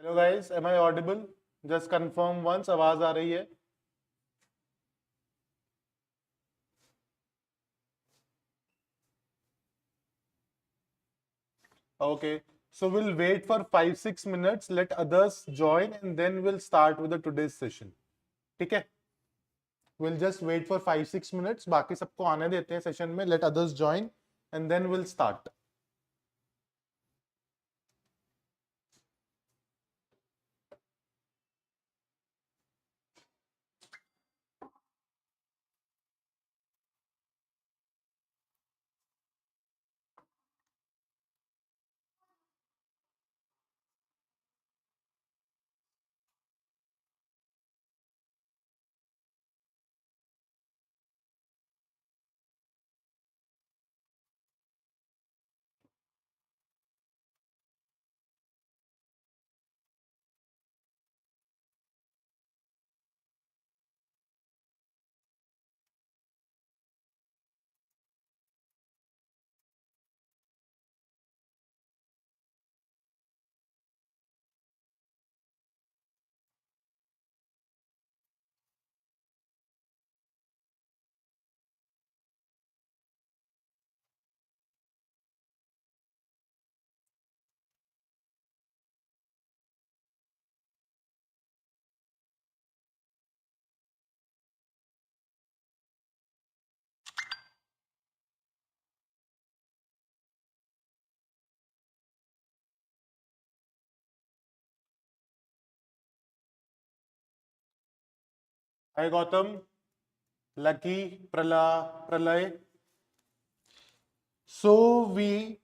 Hello guys, am I audible? Just confirm once, आवाज आ रही है? Okay, so we'll wait for 5-6 minutes, let others join and then we'll start with the today's session. ठीक है? We'll just wait for 5-6 minutes, बाकी सबको आने देते हैं सेशन में, let others join and then we'll start. Hi Gautam, Lucky, Pralay. So we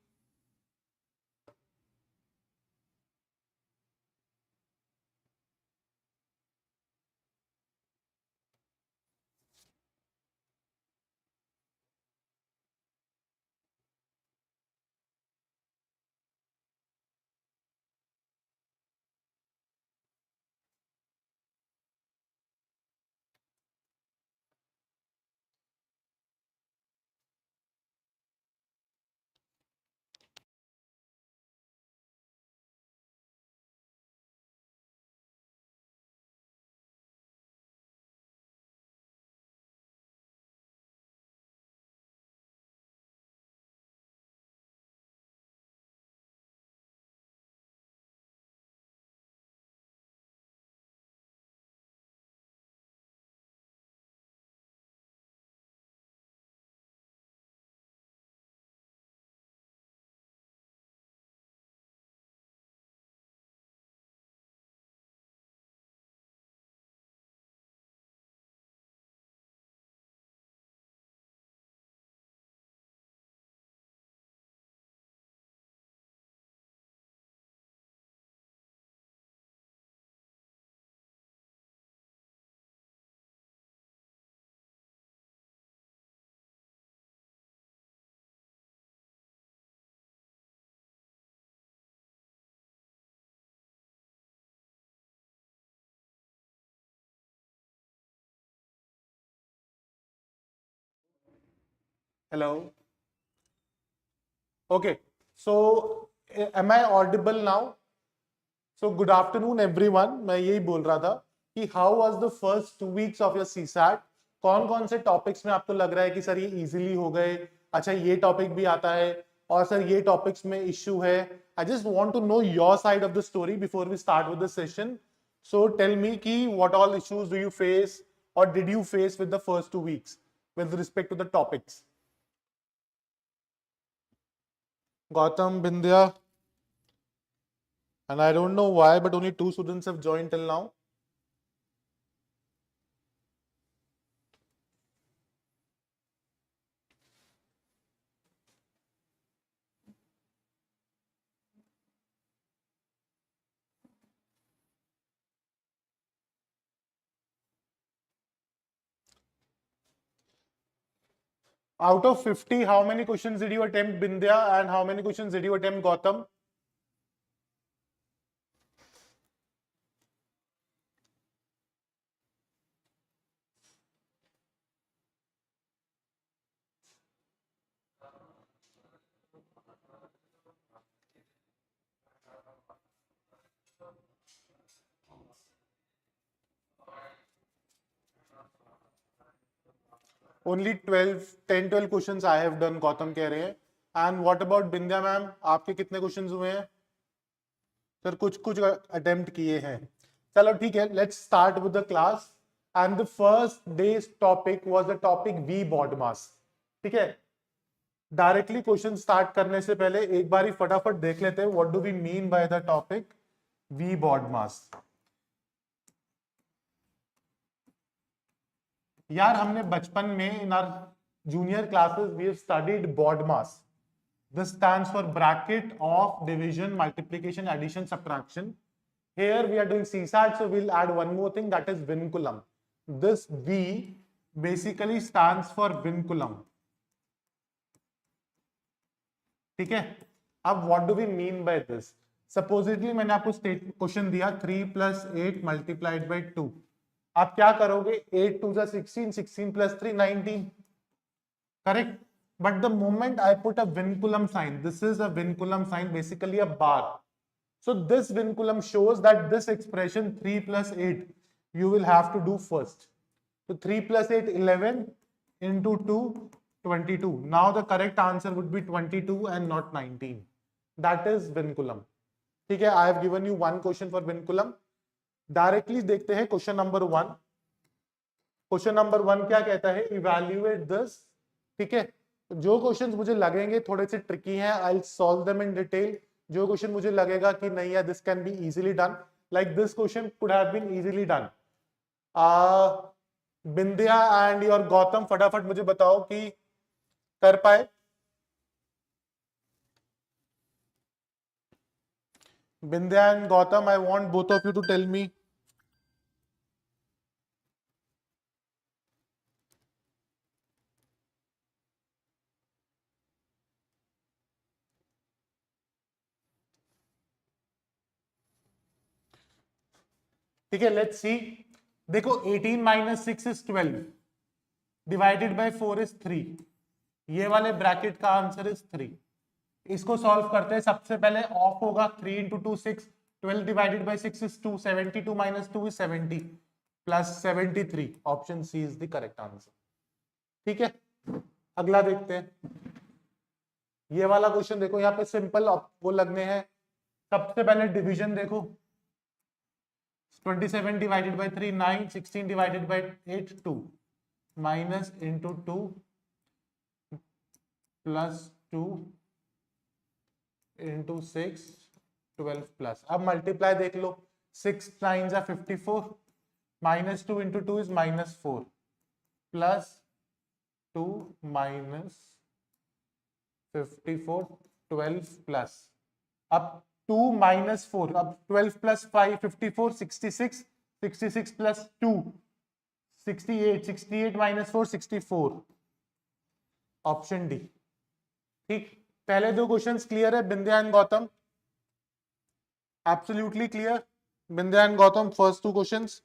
hello. Okay, so am I audible now? So good afternoon everyone. मैं यही बोल रहा था कि how was the first 2 weeks of your CSAT? कौन कौन से topics में आपको लग रहा है कि सर ये इजीली हो गए? अच्छा, ये टॉपिक भी आता है और सर ये टॉपिक्स में इश्यू है. I just want to know your side of the story before we start with the session. So tell me कि what all issues do you face or did you face with the first 2 weeks with respect to the topics? Gautam, Bindya, and I don't know why, but only 2 students have joined till now. Out of 50, how many questions did you attempt, Bindya, and how many questions did you attempt, Gautam? Only 10-12 questions I have done, Gautam कह रहे हैं। And what about बिंद्या ma'am, आपके कितने questions हुए हैं? Sir कुछ कुछ attempt किए हैं। चलो ठीक है, let's start with the class. And the first day's topic was the topic we BODMAS. ठीक है, डायरेक्टली क्वेश्चन स्टार्ट करने से पहले एक बार ही फटाफट देख लेते हैं what do we mean by the topic we BODMAS. यार हमने बचपन में in our junior classes we have studied BODMAS. This stands for bracket of division, multiplication, addition, subtraction. Here we are doing CSAT, so we'll add one more thing, that is vinculum. This V basically stands for vinculum. ठीक है, अब what do we mean by this? Supposedly मैंने आपको question दिया 3 + 8 multiplied by 2. आप क्या करोगे? 8 2 16, 16 + 3 19. Correct? But the moment I put a vinculum sign, this is a vinculum sign, basically a bar. So this vinculum shows that this expression 3 + 8, you will have to do first. So 3 + 8, 11 into 2, 22. Now the correct answer would be 22 and not 19. That is vinculum. ठीक है, I have given you one question for vinculum. Directly देखते हैं question number 1. Question number 1 क्या कहता है? Evaluate this. ठीक है, जो क्वेश्चंस मुझे लगेंगे थोड़े से ट्रिकी हैं, I will solve them in detail. जो क्वेश्चन मुझे लगेगा कि नहीं है, this can be easily done, like this question could have been easily done. Bindiya and your Gautam, फटाफट मुझे बताओ कि कर पाए. Bindiya and Gautam, I want both of you to tell me. ठीक है, लेट्स सी. देखो 18 - 6 इज 12, डिवाइडेड बाय 4 इज 3. ये वाले ब्रैकेट का आंसर इज 3. इसको सॉल्व करते हैं. सबसे पहले ऑफ होगा, 3 × 2 6, 12 divided by 6 is 2, 72 - 2 is 70 plus 73. Option C is the correct answer. ठीक है, अगला देखते हैं. ये वाला क्वेश्चन देखो, यहाँ पे सिंपल वो लगने हैं. सबसे पहले डिवीजन देखो, 27 divided by 3 9, 16 divided by 8 2, minus into 2 plus 2 into 6 12 plus. अब मल्टीप्लाई देख लो, 6 9 are 54, minus 2 into 2 is -4 plus 2 minus 54 12 plus. अब 2 - 4, अब 12 + 5 54, 66, 66 + 2 68, 68 - 4 64. Option D. ठीक, पहले दो क्वेश्चंस क्लियर है Bindiya and Gautam? Absolutely clear Bindiya and Gautam, first 2 questions?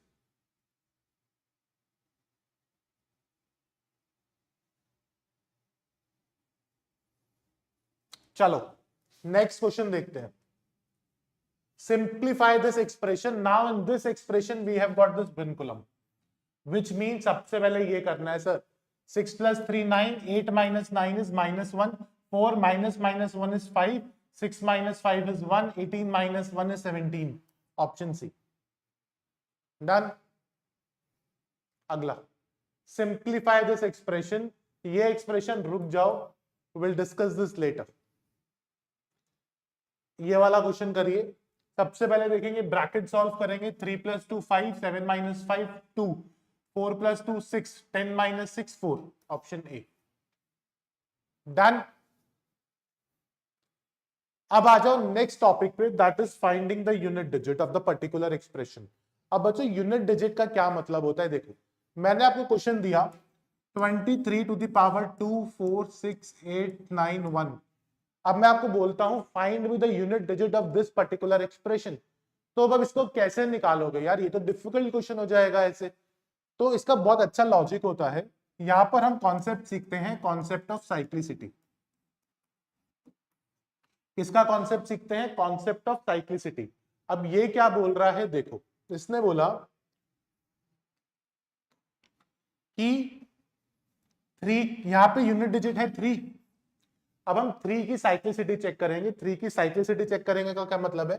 चलो नेक्स्ट क्वेश्चन देखते हैं. Simplify this expression. Now in this expression we have got this vinculum, which means सबसे पहले ये करना है sir. 6 + 3 9, 8 - 9 is -1, 4 - 1 is 5, 6 - 5 is 1, 18 - 1 is 17. Option C. Done. अगला, सिंप्लीफाई दिस एक्सप्रेशन. ये एक्सप्रेशन रुक जाओ, विल डिस्कस दिस लेटर. ये वाला क्वेश्चन करिए. सबसे पहले देखेंगे, ब्रैकेट सॉल्व करेंगे. 3 + 2 5, 7 - 5 2, 4 + 2 6, 10 - 6 4. Option A. डन. अब आ जाओ नेक्स्ट टॉपिक पे, that is finding the unit digit of the particular expression. अब बच्चों यूनिट डिजिट का क्या मतलब होता है? देखो, मैंने आपको क्वेश्चन दिया 23 to the power 2 4 6 8 9 1. अब मैं आपको बोलता हूं find with the unit digit of this particular expression. तो अब इसको कैसे निकालोगे यार? ये तो डिफिकल्ट क्वेश्चन हो जाएगा ऐसे. तो इसका बहुत अच्छा लॉजिक होता है. यहां पर हम कॉन्सेप्ट सीखते हैं, कॉन्सेप्ट ऑफ साइक्लिसिटी. किसका कॉन्सेप्ट सीखते हैं? Concept of cyclicity. अब ये क्या बोल रहा है? देखो, इसने बोला कि 3 यहाँ पे यूनिट डिजिट है 3। अब हम 3 की साइक्लिसिटी चेक करेंगे। 3 की साइक्लिसिटी चेक करेंगे का क्या मतलब है?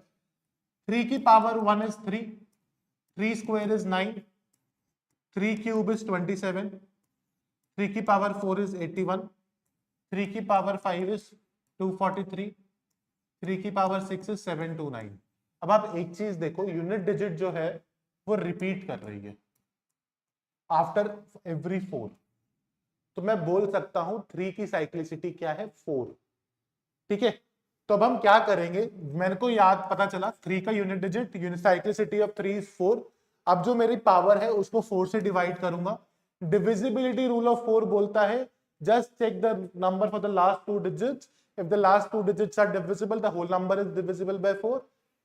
3 की power 1 is 3, 3 square is 9, 3 cube is 27, 3 की पावर 4 इज 81, 3 की पावर 5 इज 243, 3 की पावर 6 इज 729। अब आप एक चीज देखो, यूनिट डिजिट जो है वो रिपीट कर रही है आफ्टर एवरी 4। तो मैं बोल सकता हूं 3 की साइक्लिसिटी क्या है? 4। ठीक है, तो अब हम क्या करेंगे, मेरे को याद पता चला 3 का unit digit, unit cyclicity of 3 is 4। अब जो मेरी पावर है उसको 4 से डिवाइड करूंगा। डिविजिबिलिटी रूल ऑफ 4 बोलता है just check the number for the last 2 digits, if the last 2 digits are divisible the whole number is divisible by 4।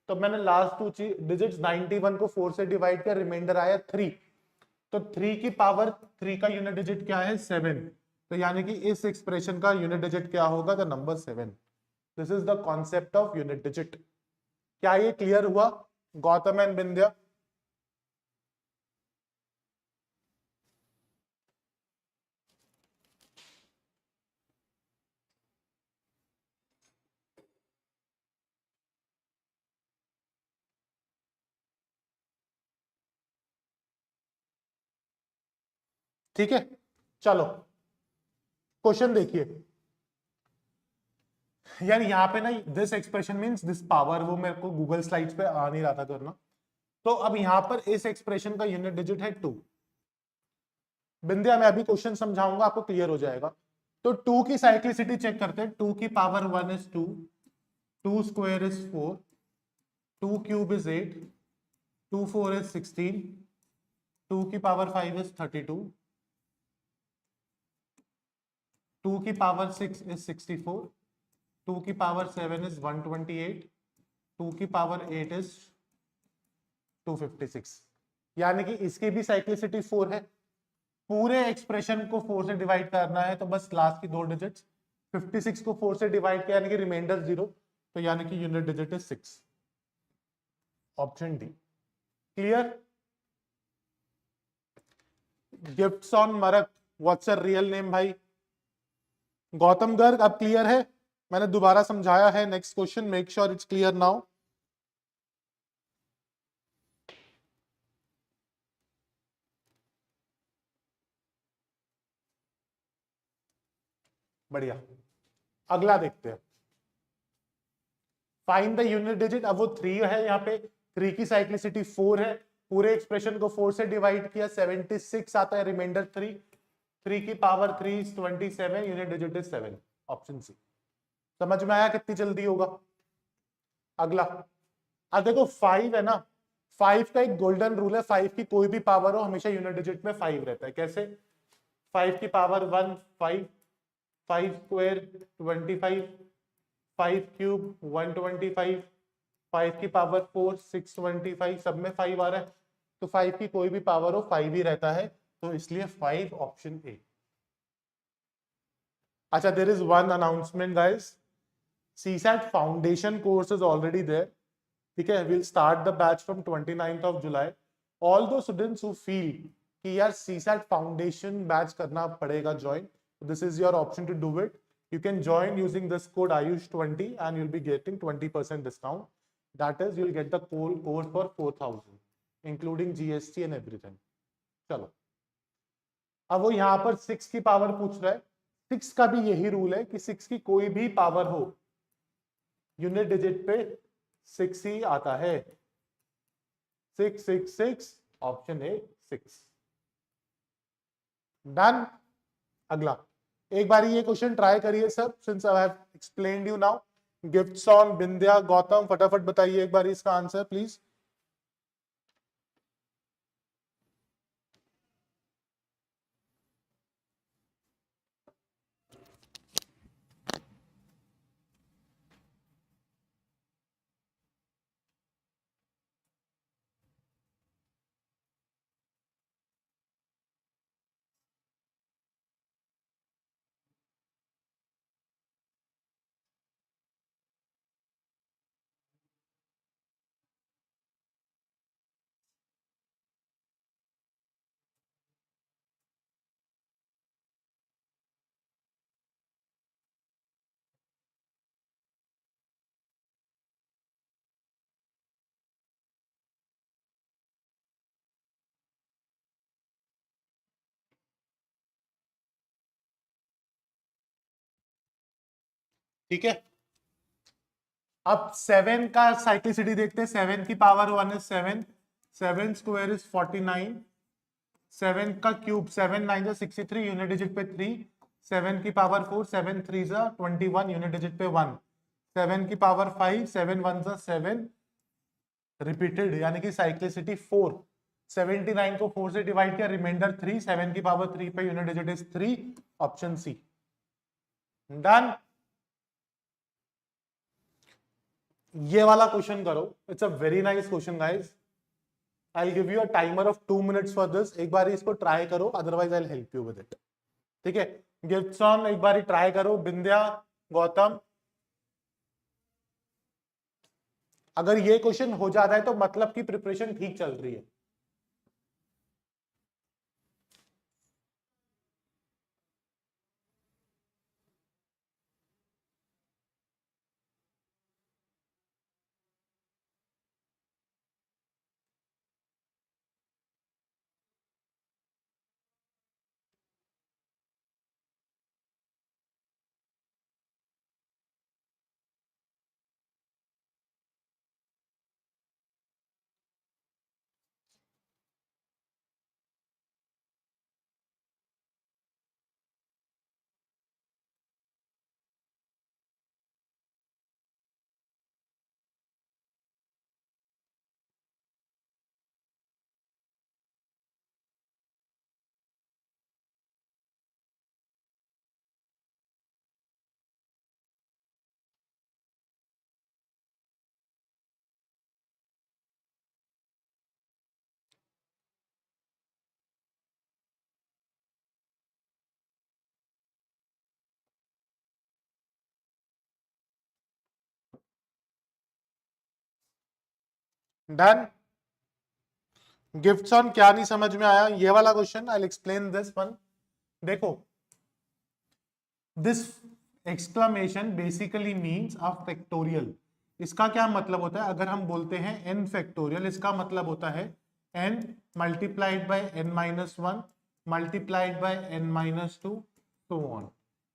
तो मैंने लास्ट 2 डिजिट्स 91 को 4 से डिवाइड किया, रिमाइंडर आया 3। तो 3 की पावर 3 का यूनिट डिजिट क्या है? 7। तो यानी कि इस एक्सप्रेशन का यूनिट डिजिट क्या होगा? The number 7। This is the concept of unit digit. क्या ये क्लियर हुआ गौतम एंड बिंद्या? ठीक है, चलो क्वेश्चन देखिए। यार यहाँ पे ना this expression means this power, वो मेरे को गूगल स्लाइड्स पे आ नहीं रहा था करना। तो अब यहाँ पर इस एक्सप्रेशन का यूनिट डिजिट है 2। बिंदिया मैं अभी क्वेश्चन समझाऊंगा, आपको क्लियर हो जाएगा। तो 2 की साइक्लिसिटी चेक करते हैं। 2 की power 1 is 2, 2 square is 4, 2 cube is 8, 2 4 is 16, 2 की पावर 5 इज 32, 2 की पावर 6 इज 64, 2 की पावर 7 इज 128, 2 की पावर 8 इज 256। यानी कि इसकी भी साइक्लिसिटी 4 है। पूरे एक्सप्रेशन को 4 से डिवाइड करना है, तो बस लास्ट की 2 डिजिट्स 56 को 4 से डिवाइड किया, यानी कि रिमाइंडर 0। तो यानी कि unit digit is 6। Option D clear. Giftson Mark, what's your real name भाई? गौतम गर्ग अब क्लियर है? मैंने दोबारा समझाया है। Next question, make sure it's clear now. बढ़िया, अगला देखते हैं। Find the unit digit. अब वो 3 है, यहाँ पे 3 की साइक्लिसिटी 4 है। पूरे एक्सप्रेशन को 4 से डिवाइड किया, 76 आता है, रिमाइंडर 3। 3 की power 3 is 27, unit digit is 7। Option C. समझ में आया कितनी जल्दी होगा? अगला, अब देखो 5 है ना, 5 का एक गोल्डन रूल है, 5 की कोई भी पावर हो हमेशा यूनिट डिजिट में 5 रहता है। कैसे? 5 की पावर 1 5, 5 स्क्वायर 25, 5 क्यूब 125, 5 की पावर 4 625, सब में 5 आ रहा है। तो 5 की कोई भी पावर हो 5 ही रहता है, तो इसलिए 5 ऑप्शन ए। अच्छा, there is one announcement guys, CSAT foundation course is already there. ठीक है, will start the batch from 29th of July. All those students who feel कि यार CSAT फाउंडेशन बैच करना पड़ेगा join, this is your option to do it. You can join using this code Ayush20 and you'll be getting 20% discount. That is, you'll get the course for 4,000, including GST and everything. चलो, अब वो यहाँ पर 6 की power पूछ रहा है। 6 का भी यही रूल है कि 6 की कोई भी पावर हो यूनिट डिजिट पे 6 ही आता है। 6 6 6, ऑप्शन ए 6। डन। अगला, एक बार ये क्वेश्चन ट्राई करिए सब, since I have explained you now. Giftson Bindiya, Gautam फटाफट बताइए एक बार इसका आंसर प्लीज। ठीक है, अब 7 का साइक्लिसिटी देखते हैं। 7 की पावर 1 इज 7, 7 स्क्वायर इज 49, 7 का क्यूब 7 9 63, यूनिट डिजिट पे 3, 7 की पावर 4, 7 3 21, यूनिट डिजिट पे 1, 7 की पावर 5, 7 1 7, रिपीटेड यानी कि साइक्लिसिटी 4, 79 को 4 से डिवाइड किया, रिमाइंडर 3, 7 की पावर 3 पे unit digit is 3, option C. Done. ये वाला क्वेश्चन करो, it's a very nice question guys. I give you a timer of 2 minutes for this. एक बार इसको ट्राई करो, otherwise I help you with it. ठीक है, गिफ्टसॉन एक बार ट्राई करो, बिंद्या, गौतम। अगर ये क्वेश्चन हो जाता है तो मतलब की प्रिपरेशन ठीक चल रही है। डन। गिफ्टसॉन क्या नहीं समझ में आया ये वाला question? I explain this one. देखो, this exclamation basically means a factorial. इसका क्या मतलब होता है? अगर हम बोलते हैं n फैक्टोरियल, इसका मतलब होता है n multiplied by n minus one multiplied by n minus two, so on.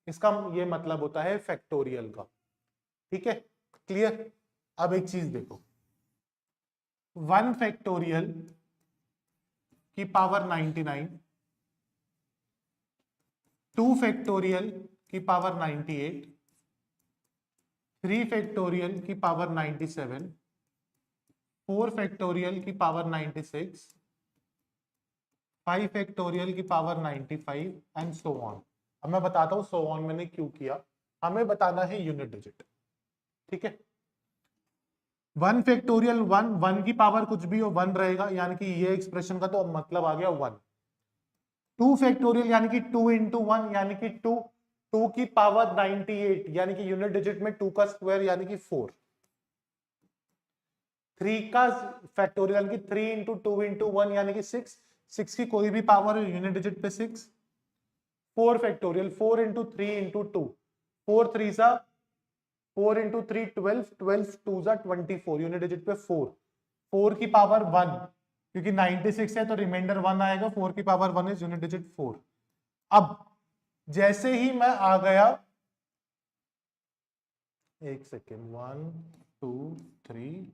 इसका ये मतलब होता है फैक्टोरियल का। ठीक है, क्लियर? अब एक चीज देखो, 1 फैक्टोरियल की पावर 99, 2 फैक्टोरियल की पावर 98, 3 फैक्टोरियल की पावर 97, 4 फैक्टोरियल की पावर 96, 5 फैक्टोरियल की पावर 95 एंड सो ऑन। अब मैं बताता हूं सो ऑन मैंने क्यों किया। हमें बताना है यूनिट डिजिट। ठीक है, 1 फैक्टोरियल 1, 1 की पावर कुछ भी हो 1 रहेगा, यानी कि ये एक्सप्रेशन का तो मतलब आ गया 1। 2 फैक्टोरियल यानी कि 2 इंटू 1 यानी कि 2, 2 की पावर 98 यानी कि यूनिट डिजिट में 2 का स्क्वायर यानी कि 4। 3 का फैक्टोरियल की 3 इंटू 2 इंटू 1 यानी कि 6, 6 की कोई भी पावर यूनिट डिजिट पे 6। 4 फैक्टोरियल 4 इंटू 3 इंटू 2, 4 3 सा 4 इंटू 3 12, 12 2 सा 24, यूनिट डिजिट पे 4। 4 की पावर 1, क्योंकि 96 है तो रिमाइंडर 1 आएगा, 4 की पावर 1 इज यूनिट डिजिट 4। अब जैसे ही मैं आ गया, एक सेकेंड, 1 2 3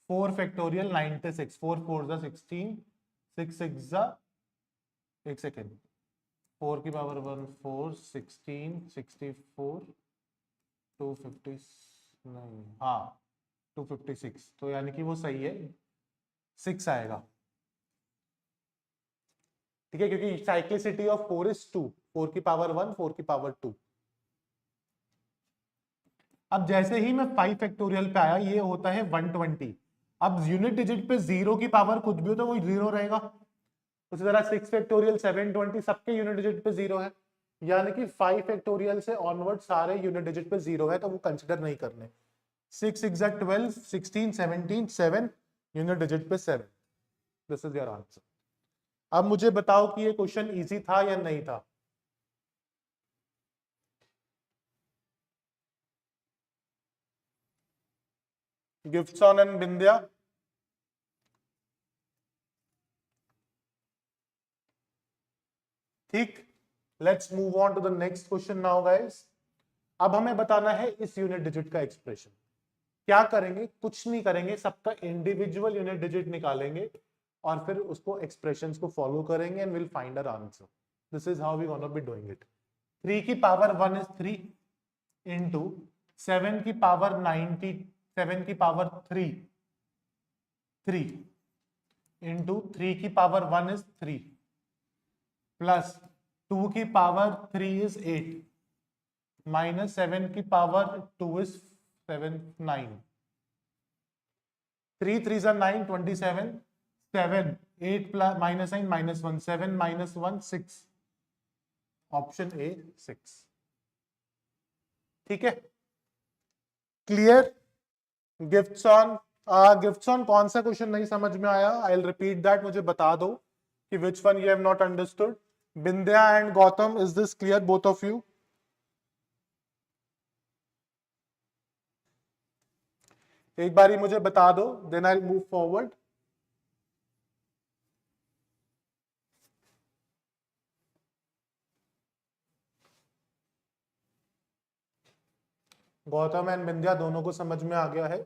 4 फैक्टोरियल 96, 4 4 जा 16, 6 6 जा, एक सेकेंड, 4 की पावर 1 4, 16 64 250, नहीं हाँ 256, तो यानी कि वो सही है, 6 आएगा। ठीक है, क्योंकि साइक्लिसिटी ऑफ 4 इज 2, 4 की पावर 1 4 की पावर 2। अब जैसे ही मैं 5 फैक्टोरियल पे आया, ये होता है 120। अब यूनिट डिजिट पे 0 की पावर कुछ भी हो तो वो 0 रहेगा। उसी तरह 6 फैक्टोरियल 720, सबके यूनिट डिजिट पे 0 है, यानी कि 5 फैक्टोरियल से ऑनवर्ड सारे यूनिट डिजिट पे 0 है, तो वो कंसिडर नहीं करने। 6 6 12, 16 17 7, यूनिट डिजिट पे 7। This is your answer. अब मुझे बताओ कि ये क्वेश्चन इजी था या नहीं था? Giftson and Bindiya. ठीक, let's move on to the next question now guys. अब हमें बताना है इस यूनिट डिजिट का एक्सप्रेशन। क्या करेंगे, कुछ नहीं करेंगे, सबका इंडिविजुअल यूनिट डिजिट निकालेंगे और फिर उसको एक्सप्रेशंस को फॉलो करेंगे and will find our answer. This is how we gonna be doing it. 3 की पावर 1 इज 3 इंटू 7 की पावर 90, 7 की पावर 3 इंटू 3 की पावर 1 इज 3 प्लस 2 की पावर 3 इज 8 माइनस 7 की power 2 is 7, 9, 3 3 are 9, 27, 7, 8 plus minus 9 minus 1, 7 minus 1 6, option A 6। ठीक है, clear. Gifts on, gifts on कौन सा क्वेश्चन नहीं समझ में आया, आई विल रिपीट दैट, मुझे बता दो कि which one you have not understood. Bindiya and Gautam, is this clear both of you? एक बारी मुझे बता दो, then I move forward. Gautam and Bindiya दोनों को समझ में आ गया है।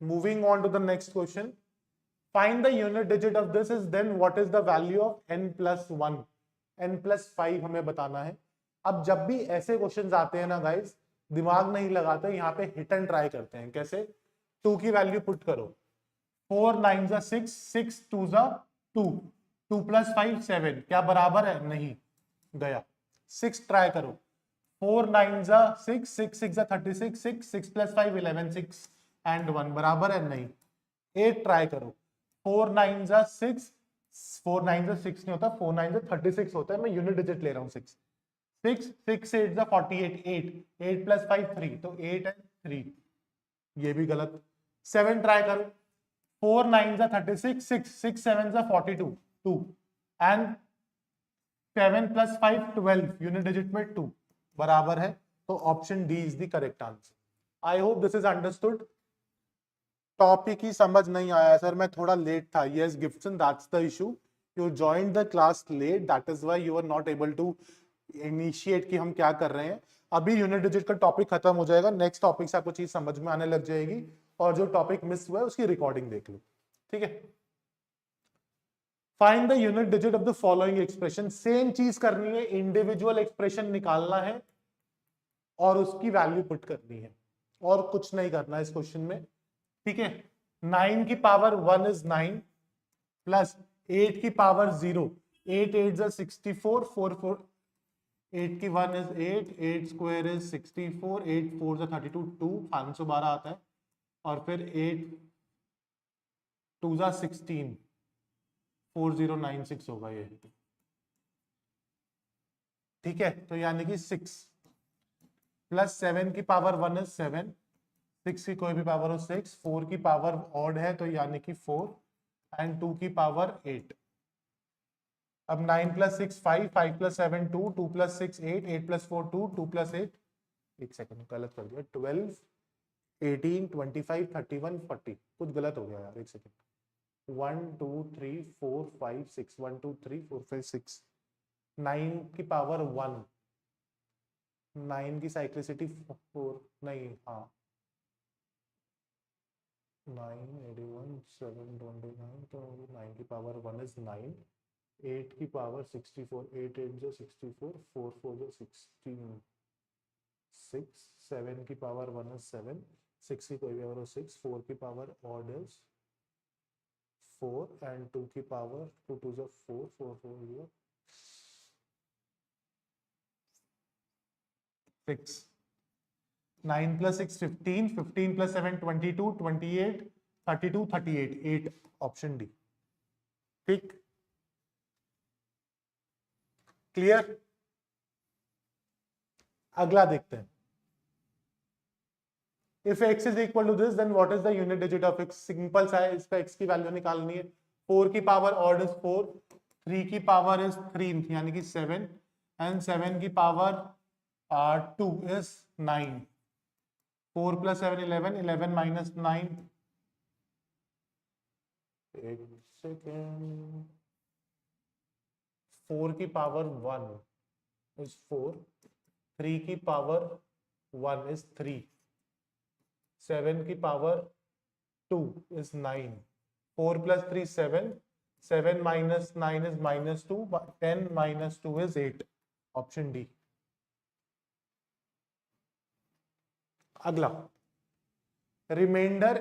Moving on to the next question. Find the unit digit of this is then what is the value of n plus 1, n plus 5 हमें बताना है। अब जब भी ऐसे क्वेश्चंस आते हैं ना गाइस, दिमाग नहीं लगाते, यहाँ पे हिट एंड ट्राई करते हैं। कैसे? 2 की वैल्यू पुट करो, 4 9 जा 6, 6 2 जा 2, 2 प्लस 5 7, क्या बराबर है? नहीं, गया। 6 ट्राई करो, 4 9 जा 6, 6 6 जा 36, 6 6 प्लस 5 11, 6 एंड 1 बराबर है? नहीं। 8 ट्राई करो, 4 9 जा 6, 4 9 जा 6 नहीं होता, 4 9 जा 36 होता है, मैं यूनिट डिजिट ले रहा हूँ 6, 6 6 8 जा 48, 8 8 प्लस 5 3, तो 8 एंड 3, ये भी गलत। 7 ट्राई करो, 4 9 जा 36, 6 6 7 जा 42, 2 एंड 7 प्लस 5 12, यूनिट डिजिट में 2 बराबर है, तो option D is the correct answer. I hope this is understood. Topic ही समझ नहीं आया सर, मैं थोड़ा लेट था। Yes Giftson, that's the issue, you joined the class late, that is why you are not able to initiate कि हम क्या कर रहे हैं। अभी यूनिट डिजिट का टॉपिक खत्म हो जाएगा, नेक्स्ट टॉपिक से आपको चीज समझ में आने लग जाएगी, और जो टॉपिक मिस हुआ है उसकी रिकॉर्डिंग देख लो। ठीक है, find the unit digit of the following expression. Same चीज करनी है, इंडिविजुअल एक्सप्रेशन निकालना है और उसकी वैल्यू पुट करनी है, और कुछ नहीं करना है इस क्वेश्चन में। ठीक है, 9 की पावर 1 इज 9 प्लस 8 की पावर 0, 8 8 जा 64, 4 4, 8 की 1 इज 8, 8 स्क्वायर इज 64, 8 4 जा 32, 2 512 आता है, और फिर 8 2 जा 16, 4096 होगा ये। ठीक है, तो यानी कि 6 प्लस 7 की पावर 1 इज 7, 6 की कोई भी पावर हो 6, 4 की पावर ऑड है तो यानी कि 4, एंड 2 की पावर 8। अब 9 plus 6 5, 5 plus 7 2, 2 plus 6 8, 8 plus 4 2, 2 plus 8, एक सेकंड गलत कर दिया, 12 18 25 31 40, कुछ गलत हो गया यार, एक सेकंड। 1 2 3 4 5 6, 1 2 3 4 5 6, 9 की पावर 1, 9 की साइक्लिसिटी 4, नहीं हाँ 9 81 7 29, तो 9 की पावर 1 इज 9, 8 की पावर 64, 8 8 जो 64, 4 4 जो 16, 6 7 की पावर 1 इज 7, 6 की कोई भी पावर हो 6, 4 की पावर ऑड इज 4, एंड 2 की पावर 2 2 जो 4 4 4 जो 6, 9 plus 6 15, 15 plus 7 22, 28 32 38, 8, ऑप्शन डी। ठीक, क्लियर। अगला देखते हैं। If x is equal to this, then what is the unit digit of x? Simple सा है, इसका x की वैल्यू निकालनी है। 4 की पावर ऑड इज 4, 3 की पावर इज 3 यानी कि 7, एंड 7 की पावर 2 इज 9, 4 प्लस 7 11, 11 माइनस 9, एक सेकेंड, 4 की पावर 1 इज 4, 3 की पावर 1 is 3, 7 की power 2 is 9, 4 plus 3 7, 7 minus 9 is -2, 10 minus 2 is 8, option D. अगला रिमाइंडर,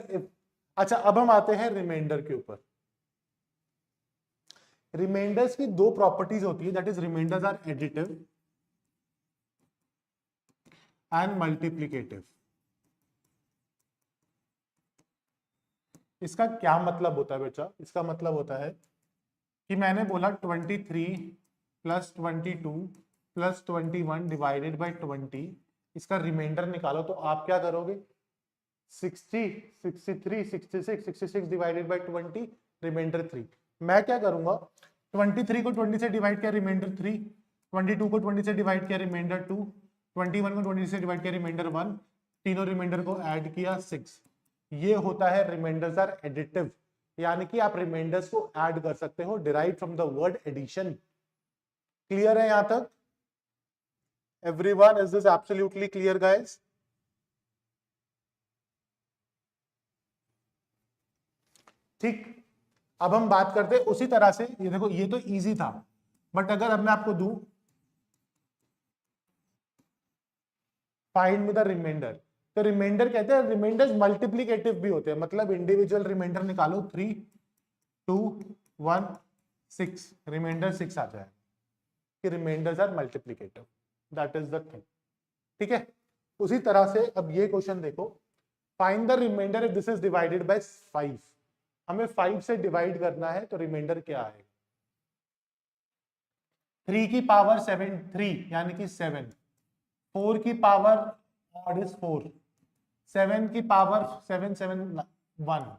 अच्छा अब हम आते हैं रिमाइंडर के ऊपर। रिमाइंडर्स की दो प्रॉपर्टीज होती है, that is reminders are additive and multiplicative. इसका क्या मतलब होता है बेटा? इसका मतलब होता है कि मैंने बोला 23 प्लस 22 प्लस 21 डिवाइडेड बाई 20, इसका रिमाइंडर निकालो, तो आप क्या करोगे? 60, 63, 66, 66 डिवाइडेड बाई 20, रिमाइंडर 3। मैं क्या करूंगा, 23 को 20 से डिवाइड किया, रिमाइंडर 3, 22 को 20 से डिवाइड किया, रिमाइंडर 2, 21 को 20 से डिवाइड किया, रिमाइंडर 1, तीनों रिमाइंडर को ऐड किया 6। ये होता है रिमाइंडर्स आर एडिटिव, यानी कि आप रिमाइंडर्स को ऐड कर सकते हो, derive from the word addition. Clear है यहां तक? Everyone, is this absolutely clear guys? ठीक, अब हम बात करते हैं उसी तरह से। ये देखो, ये तो इजी था, बट अगर अब मैं आपको दूं फाइंड द रिमाइंडर, तो रिमाइंडर कहते हैं, रिमाइंडर्स मल्टीप्लिकेटिव भी होते हैं, मतलब इंडिविजुअल रिमाइंडर निकालो, 3 2 1 6, रिमाइंडर 6 आ जाए कि reminders are multiplicative, that is the thing. ठीक है, उसी तरह से अब ये क्वेश्चन देखो, find the reminder if this is divided by 5। हमें 5 से डिवाइड करना है, तो रिमाइंडर क्या आएगा? 3 की पावर 7, 3 यानी कि 7, 4 की पावर ऑड इज 4, 7 की पावर 7 7 1,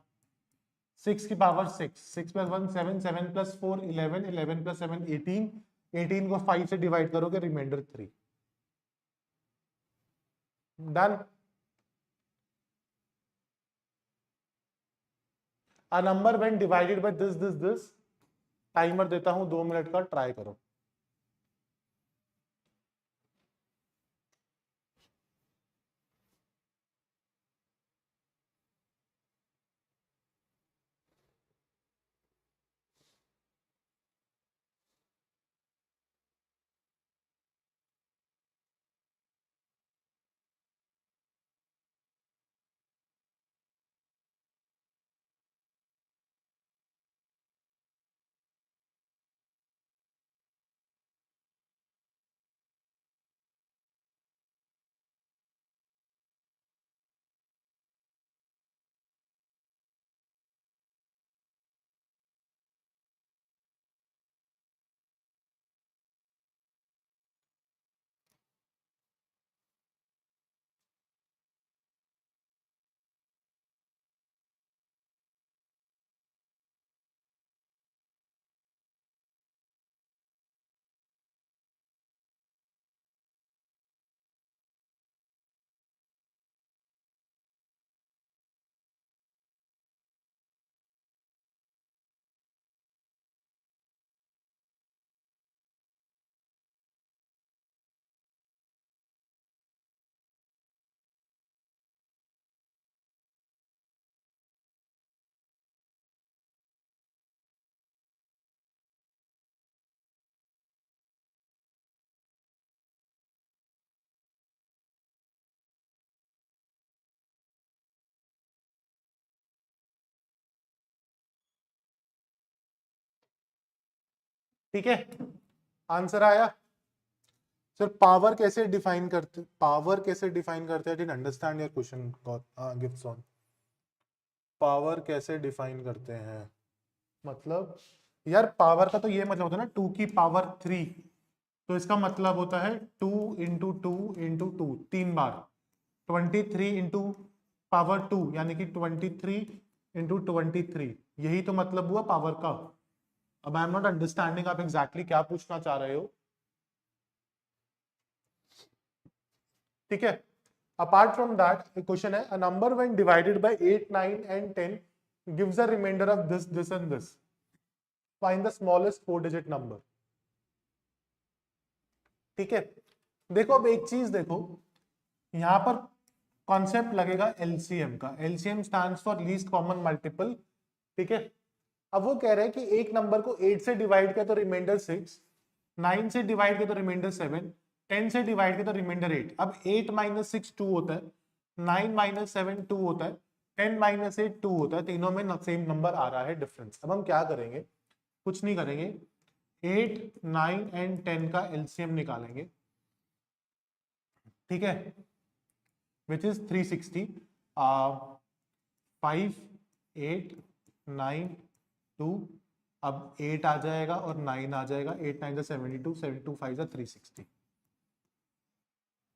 6 की पावर 6, 6 प्लस 1 7, 7 प्लस 4 11, 11 प्लस 7 18, 18 को 5 से डिवाइड करोगे, reminder 3। Done. A number when divided by this, timer देता हूं 2 मिनट का, ट्राई करो। ठीक है, आंसर आया? सर पावर कैसे डिफाइन करते, पावर कैसे डिफाइन करते हैं? I didn't understand your question gifts on. Power कैसे डिफाइन करते हैं? मतलब यार पावर का तो ये मतलब होता है ना, 2 की पावर 3, तो इसका मतलब होता है 2 इंटू 2 इंटू 2, 3 बार, 23 इंटू पावर 2 यानी कि 23 इंटू 23, यही तो मतलब हुआ पावर का। अब आई एम नॉट अंडरस्टैंडिंग आप एग्जैक्टली क्या पूछना चाह रहे हो। ठीक है, अपार्ट फ्रॉम दैट क्वेश्चन है, a number when divided by 8 9 and 10 gives a reminder of this this and this, find the smallest 4 digit number. ठीक है, देखो अब एक चीज देखो, यहां पर कॉन्सेप्ट लगेगा एलसीएम का। LCM stands for least common multiple, ठीक है। अब वो कह रहे हैं कि एक नंबर को 8 से डिवाइड किया तो रिमाइंडर 6, 9 से डिवाइड किया तो रिमाइंडर 7, 10 से डिवाइड किया तो रिमाइंडर 8। अब 8 माइनस 6 2 होता है, 9 माइनस 7 2 होता है, 10 माइनस 8 2 होता है, तीनों में सेम नंबर आ रहा है डिफरेंस। अब हम क्या करेंगे, कुछ नहीं करेंगे, 8, 9 एंड 10 का एलसीएम निकालेंगे, ठीक है, विच इज 360। 5, 8, 9, 2, अब 8 आ जाएगा और 9 आ जाएगा, 8 9 72, 72 5 360।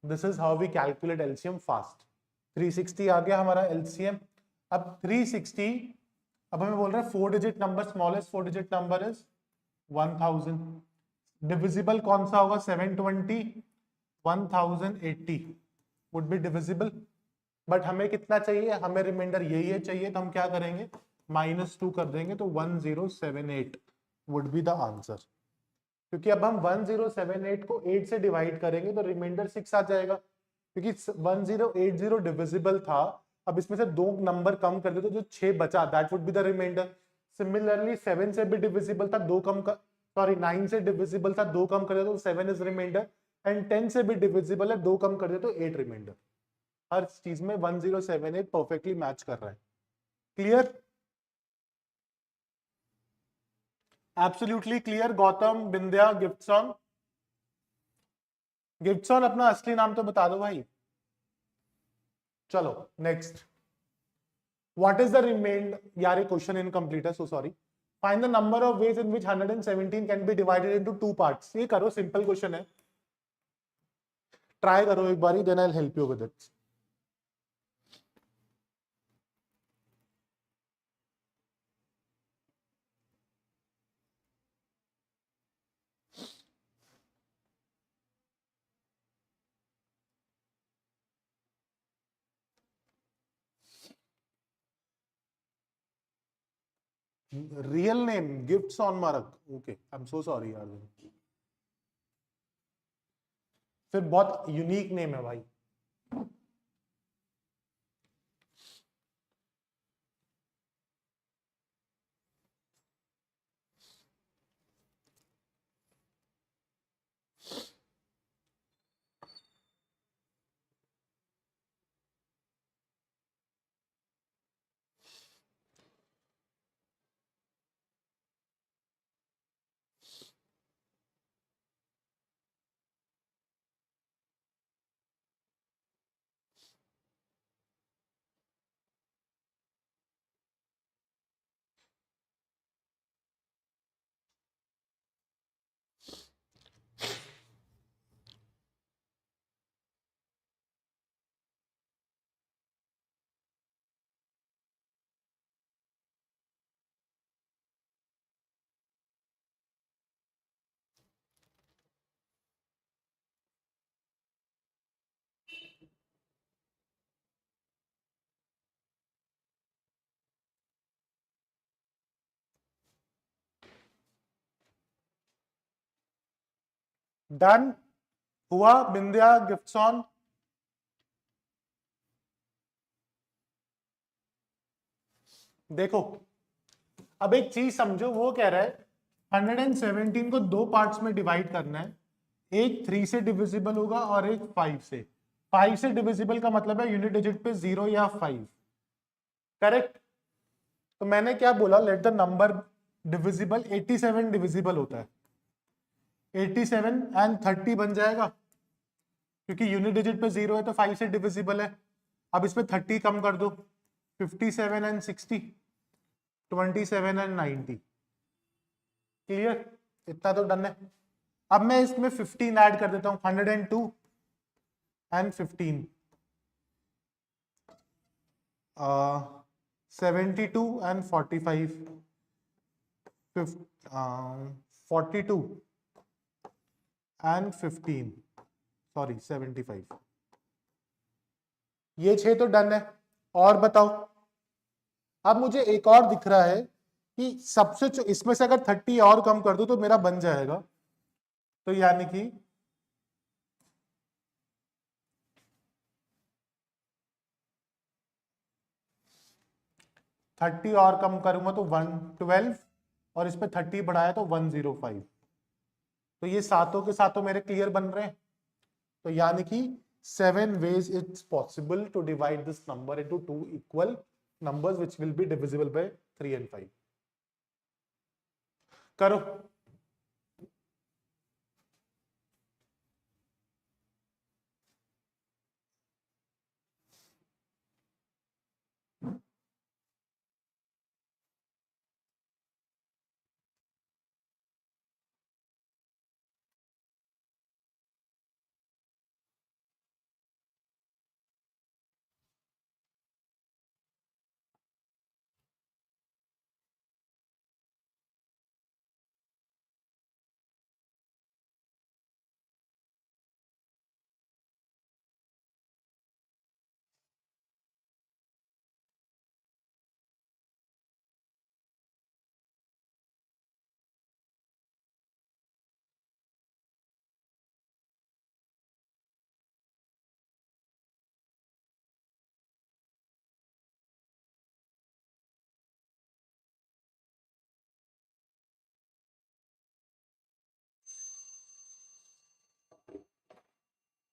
This is how we calculate LCM fast. 360 आ गया हमारा एलसीएम। अब 360, अब हमें बोल रहा है 4 digit number, smallest 4 digit number is 1000। Divisible कौन सा होगा, 720, 1080 वुड बी डिविजिबल। बट हमें कितना चाहिए, हमें रिमाइंडर यही चाहिए, तो हम क्या करेंगे, -2 कर देंगे, तो 1078 वुड बी द आंसर। क्योंकि अब हम 1078 को 8 से डिवाइड करेंगे तो रिमाइंडर 6 आ जाएगा, क्योंकि 1080 डिविजिबल था। अब इसमें से 2 नंबर कम कर दे तो जो 6 बचा, that would be the reminder. Similarly 7 से भी डिविजिबल था, 2 कम कर, सॉरी 9 से डिविजिबल था, 2 कम कर दे तो 7 इज रिमाइंडर, एंड 10 से भी डिविजिबल है, 2 कम कर दे तो 8 रिमाइंडर। हर चीज में 1078 परफेक्टली मैच कर रहा है। Clear, absolutely clear. Gautam, Bindiya, Giftson, Giftson अपना असली नाम तो बता दो भाई। चलो next, what is the remainder, यार ये क्वेश्चन इनकम्प्लीट है, so sorry. Find the number of ways in which 117 can be divided into 2 parts. ये करो, सिंपल क्वेश्चन है, ट्राई करो एक बारी, then I will help you with it. Real name Giftson Mark, okay, I am so sorry यार, फिर बहुत unique name है भाई। डन हुआ, बिंदिया, गिफ्ट्स ऑन। देखो अब एक चीज समझो, वो कह रहा है 117 को 2 पार्ट्स में डिवाइड करना है, एक 3 से डिविजिबल होगा और एक 5 से। 5 से डिविजिबल का मतलब है यूनिट डिजिट पे 0 या 5, करेक्ट। तो मैंने क्या बोला, let the number divisible, 87 divisible होता है, 87 एंड 30 बन जाएगा, क्योंकि यूनिट डिजिट पे 0 है तो 5 से डिविजिबल है। अब इसमें 30 कम कर दो, 57 एंड 60, 27 एंड 90। क्लियर, इतना तो डन है। अब मैं इसमें 15 ऐड कर देता हूं, 102 एंड 15, 72 एंड 45, 42 एंड 15, सॉरी 75। ये 6 तो डन है। और बताओ, अब मुझे एक और दिख रहा है कि सबसे इसमें से अगर 30 और कम कर दो तो मेरा बन जाएगा, तो यानी कि 30 और कम करूंगा तो 112 और इस पे 30 बढ़ाया तो 105। तो ये सातों के सातों मेरे क्लियर बन रहे हैं। तो यानी कि 7 ways it's possible to divide this number into two equal numbers which will be divisible by 3 and 5. करो।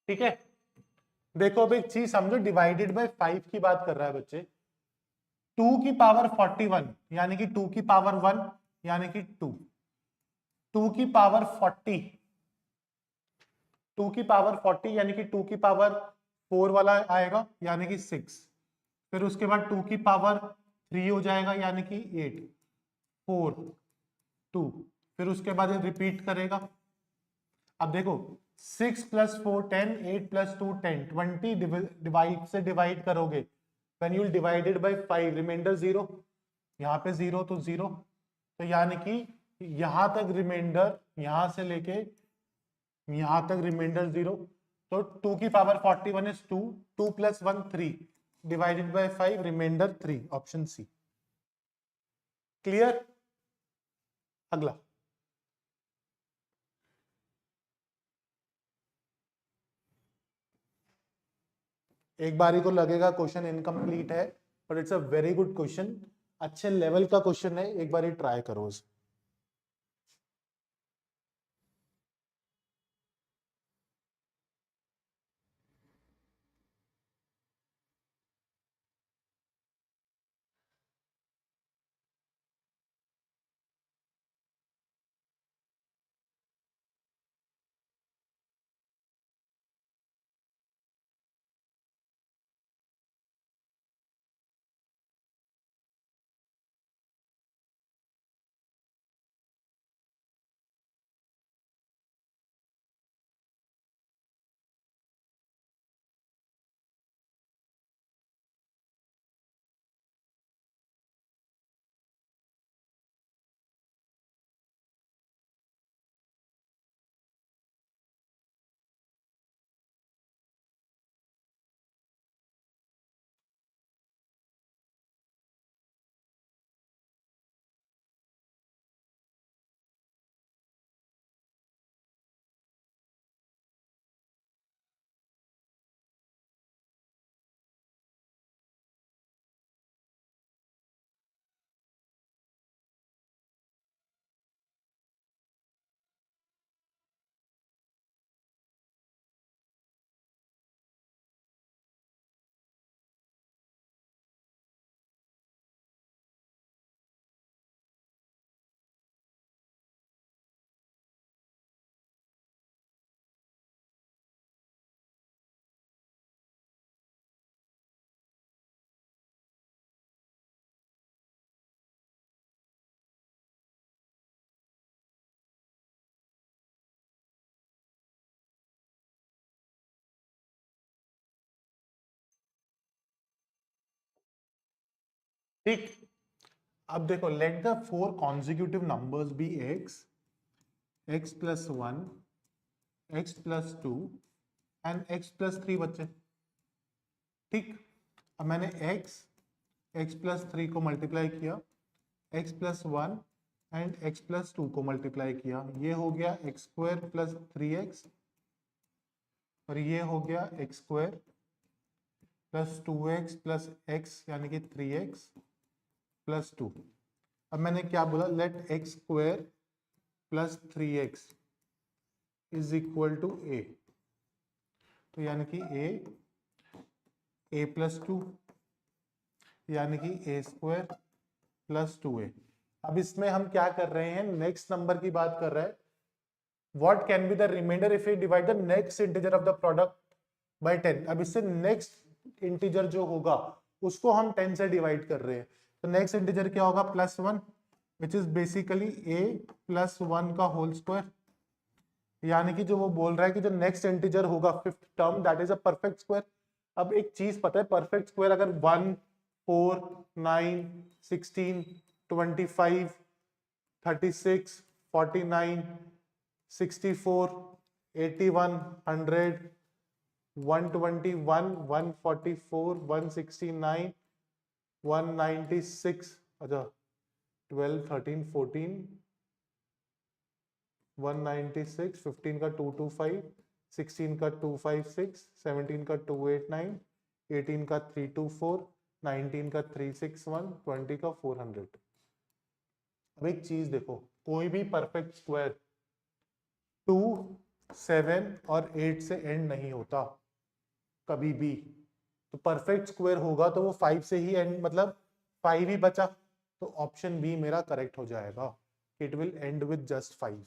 ठीक है, देखो अब एक चीज समझो, डिवाइडेड बाय 5 की बात कर रहा है बच्चे। 2 की पावर 41 यानी कि 2 की पावर 1 यानी कि 2, 2 की पावर 40, 2 की पावर 40 यानी कि 2 की पावर 4 वाला आएगा यानी कि 6, फिर उसके बाद 2 की पावर 3 हो जाएगा यानी कि 8, 4, 2, फिर उसके बाद ये रिपीट करेगा। अब देखो 6 + 4 10, 8 + 2 10, 20 डिवाइड से डिवाइड करोगे, when you divided by 5 reminder 0, यहाँ पे 0 तो 0, तो यानी कि यहां तक रिमाइंडर, यहां से लेके यहां तक रिमाइंडर 0, तो 2 की power 41 is 2, 2 + 1 3, divided by 5 reminder 3, option C. Clear? अगला एक बारी को लगेगा क्वेश्चन इनकम्प्लीट है, but it's a very good question, अच्छे लेवल का क्वेश्चन है, एक बारी ट्राई करो उसे। ठीक, अब देखो, let the 4 consecutive numbers be x, x + 1, x + 2 and x + 3 बच्चे। ठीक, अब मैंने x + 3 को मल्टीप्लाई किया, x + 1 एंड x + 2 को मल्टीप्लाई किया, ये हो गया x² + 3x, और ये हो गया x² + 2x + x यानी कि 3x, प्लस 2। अब मैंने क्या बोला, let x square plus 3x is equal to a. तो यानी कि ए प्लस 2 यानी कि ए स्क्वायर प्लस 2a। अब इसमें हम क्या कर रहे हैं, नेक्स्ट नंबर की बात कर रहे हैं। What can be the reminder if you divide the next integer of the product by 10। अब इससे नेक्स्ट इंटीजर जो होगा उसको हम 10 से डिवाइड कर रहे हैं। तो नेक्स्ट इंटीजर क्या होगा, +1 which is basically a plus 1 का होल स्क्वायर। यानी कि जो वो बोल रहा है कि जो नेक्स्ट इंटीजर होगा fifth term that is a perfect square. अब एक चीज पता है, परफेक्ट स्क्वायर अगर 1, 4, 9, 16, 25, 36, 49, 64, 81, 100, 121, 144, 169, 196, अच्छा 12, 13, 14, 196, 15 का 225, 16 का 256, 17 का 289, 18 का 324, 19 का 361, 20 का 400। अब एक चीज देखो, कोई भी परफेक्ट स्क्वायर 2, 7 और 8 से एंड नहीं होता कभी भी। तो परफेक्ट स्क्वायर होगा तो वो 5 से ही एंड, मतलब 5 ही बचा। तो ऑप्शन बी मेरा करेक्ट हो जाएगा, it will end with just 5।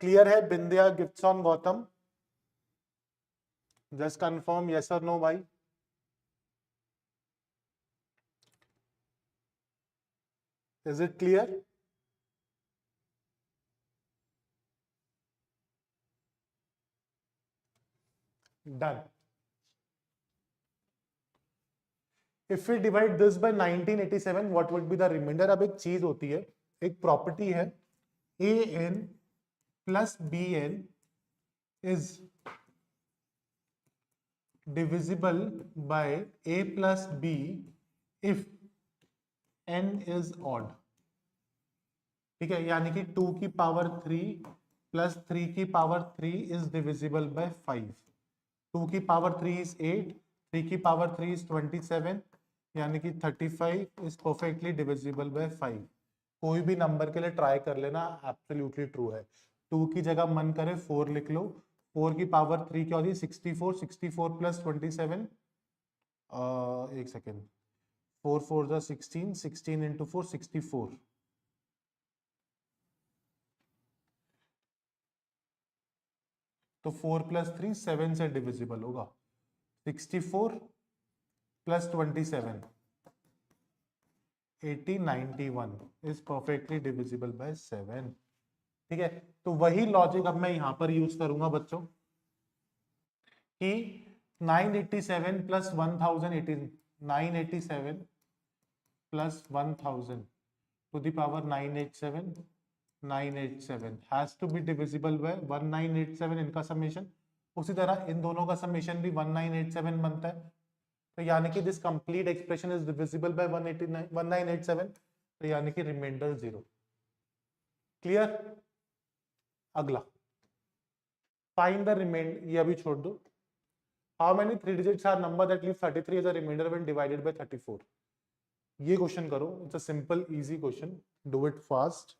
Clear है Bindiya, Giftson, Gautam? Just confirm yes or no भाई। Is it clear? Done. If we divide this by 1987 what would be the remainder. अब एक चीज होती है, एक प्रॉपर्टी है, a n plus b n is divisible by a plus b if n is odd. ठीक है, यानी कि 2 की पावर 3 प्लस 3 की पावर 3 इज डिविजिबल बाय 5। 2 की पावर 3 इज 8, 3 की पावर 3 इज 27, यानी कि 35 इज परफेक्टली डिविजिबल बाय 5। कोई भी नंबर के लिए ट्राई कर लेना, एब्सोल्युटली ट्रू है। 2 की जगह मन करे 4 लिख लो। 4 की पावर 3 क्या होती है, 64, 64 प्लस 27, एक सेकेंड, 4 4 जा 16, 16 इंटू 4 64। तो 4 प्लस 3 7 से डिविजिबल होगा। 64 plus 27 80, 91 is perfectly divisible by 7। ठीक है, तो वही लॉजिक अब मैं यहां पर यूज करूंगा बच्चों कि 987 plus 1018, 987 plus 1000 to the power 987, 987 has to be divisible by 1987 इनका समेशन। उसी तरह इन दोनों का समेशन भी 1987 बनता है। तो यानी कि this complete expression is divisible by 189 1987। तो यानी कि रिमाइंडर 0। क्लियर? अगला, फाइंड द रिमाइंडर, ये अभी छोड़ दो। How many 3 digits are number that leave 33 as a reminder when divided by 34। ये क्वेश्चन करो, it's a simple easy question, do it fast.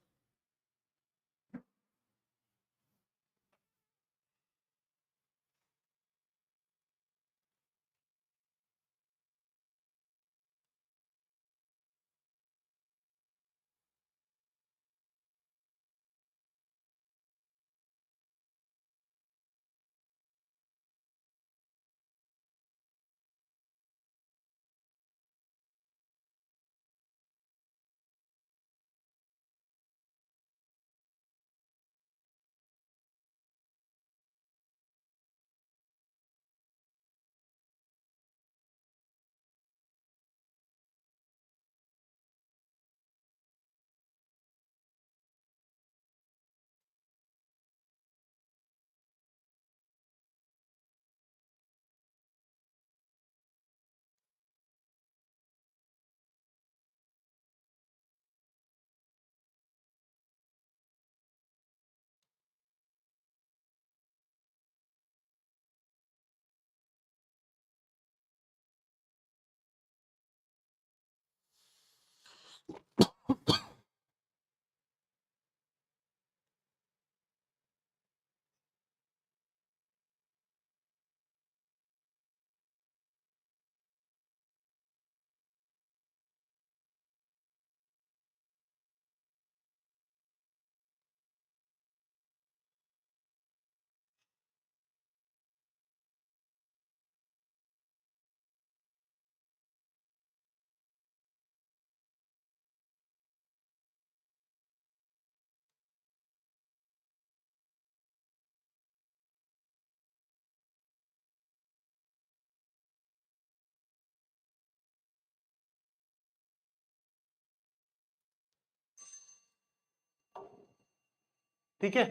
ठीक है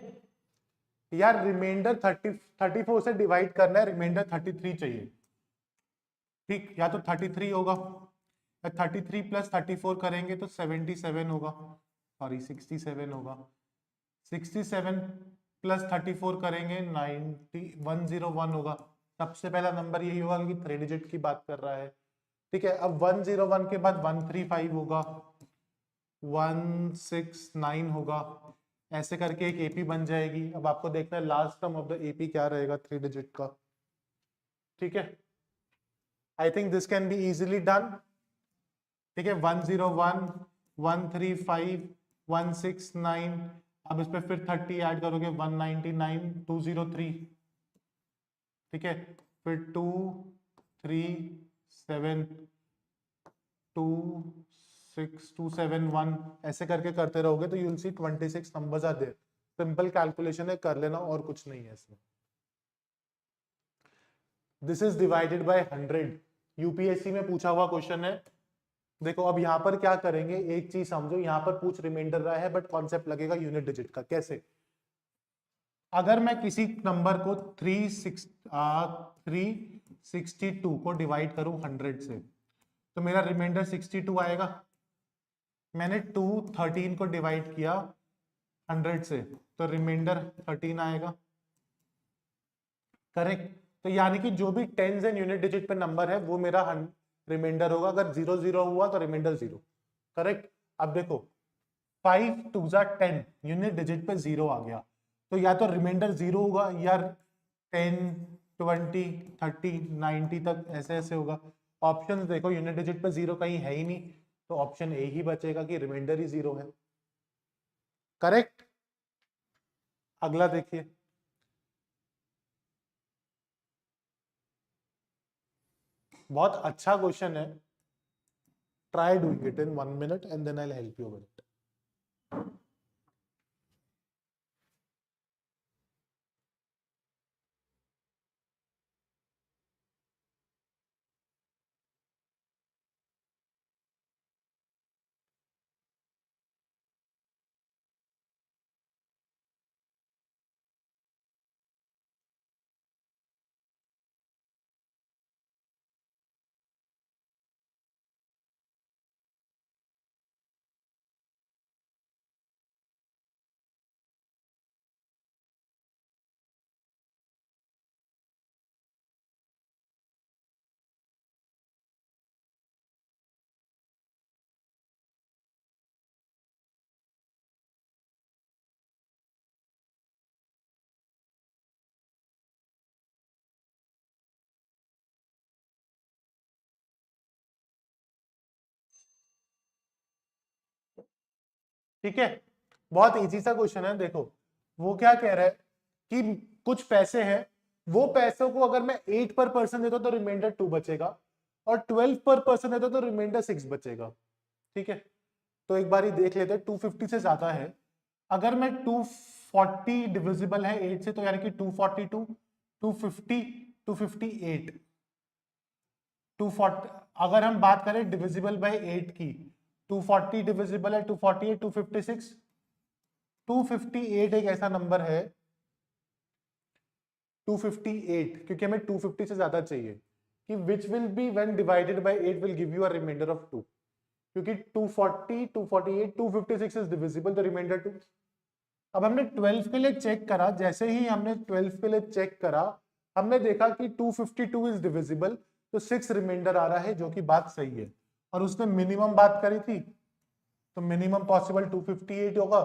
यार, रिमाइंडर 34 से डिवाइड करना है, रिमाइंडर 33 चाहिए। ठीक, या तो 33 होगा, 33 प्लस 34 करेंगे तो 77 होगा, सॉरी 67 होगा। 67 प्लस 34 करेंगे 101 होगा। सबसे पहला नंबर यही होगा क्योंकि 3 डिजिट की बात कर रहा है। ठीक है, अब 101 के बाद 135 होगा, 169 होगा, ऐसे करके एक एपी बन जाएगी। अब आपको देखना है last term of the AP क्या रहेगा 3 डिजिट का। ठीक है, I think this can be easily done. ठीक है, 101, 135, 169, अब इस पे फिर 30 ऐड करोगे 199, 203। ठीक है, फिर 2 3 7 2 6 2 7 1 ऐसे करके करते रहोगे तो you will see 26 numbers are there. Simple calculation है, कर लेना, और कुछ नहीं है इसमें। This is divided by 100। UPSC में पूछा हुआ क्वेश्चन है। देखो अब यहां पर क्या करेंगे, एक चीज समझो, यहां पर पूछ रिमाइंडर रहा है बट कॉन्सेप्ट लगेगा यूनिट डिजिट का। कैसे? अगर मैं किसी नंबर को 362 को डिवाइड करूं 100 से तो मेरा रिमाइंडर 62 आएगा। मैंने 213 को डिवाइड किया 100 से तो रिमाइंडर 13 आएगा। करेक्ट? तो यानी कि जो भी टेंस एंड यूनिट डिजिट पे नंबर है वो मेरा रिमाइंडर होगा। अगर 0 हुआ तो रिमाइंडर 0। करेक्ट? अब देखो 5 2 10, यूनिट डिजिट पे 0 आ गया तो या तो रिमाइंडर 0 होगा या 10 20 30 90 तक ऐसे ऐसे होगा। ऑप्शन देखो, यूनिट डिजिट पे 0 कहीं है ही नहीं तो ऑप्शन ए ही बचेगा कि रिमाइंडर ही 0 है। करेक्ट? अगला देखिए, बहुत अच्छा क्वेश्चन है। Try doing it in 1 minute and then I will help you with it. ठीक है, बहुत इजी सा क्वेश्चन है। देखो वो क्या कह रहा है कि कुछ पैसे हैं, वो पैसों को अगर मैं 8 पर पर्सन देता हूं तो रिमाइंडर 2 बचेगा, और 12 पर पर्सन देता हूं तो रिमाइंडर 6 बचेगा। ठीक है, तो एक बार ही देख लेते हैं। 250 से ज्यादा है, अगर मैं 240 डिविजिबल है 8 से तो यानी कि 242, 250, 258, 240। अगर हम बात करें डिविजिबल बाय 8 की, 240 डिविजिबल है 248, 256, 258 एक ऐसा नंबर है, 258, क्योंकि हमें 250 से ज्यादा चाहिए कि which will be when divided by 8 will give you a reminder of 2, क्योंकि 240, 248, 256 इज डिविजिबल, तो रिमाइंडर 2। अब हमने 12 के लिए चेक करा, जैसे ही हमने 12 के लिए चेक करा हमने देखा कि 252 इज डिविजिबल, तो 6 रिमाइंडर आ रहा है, जो कि बात सही है। और उसने मिनिमम बात करी थी तो मिनिमम पॉसिबल 258 होगा,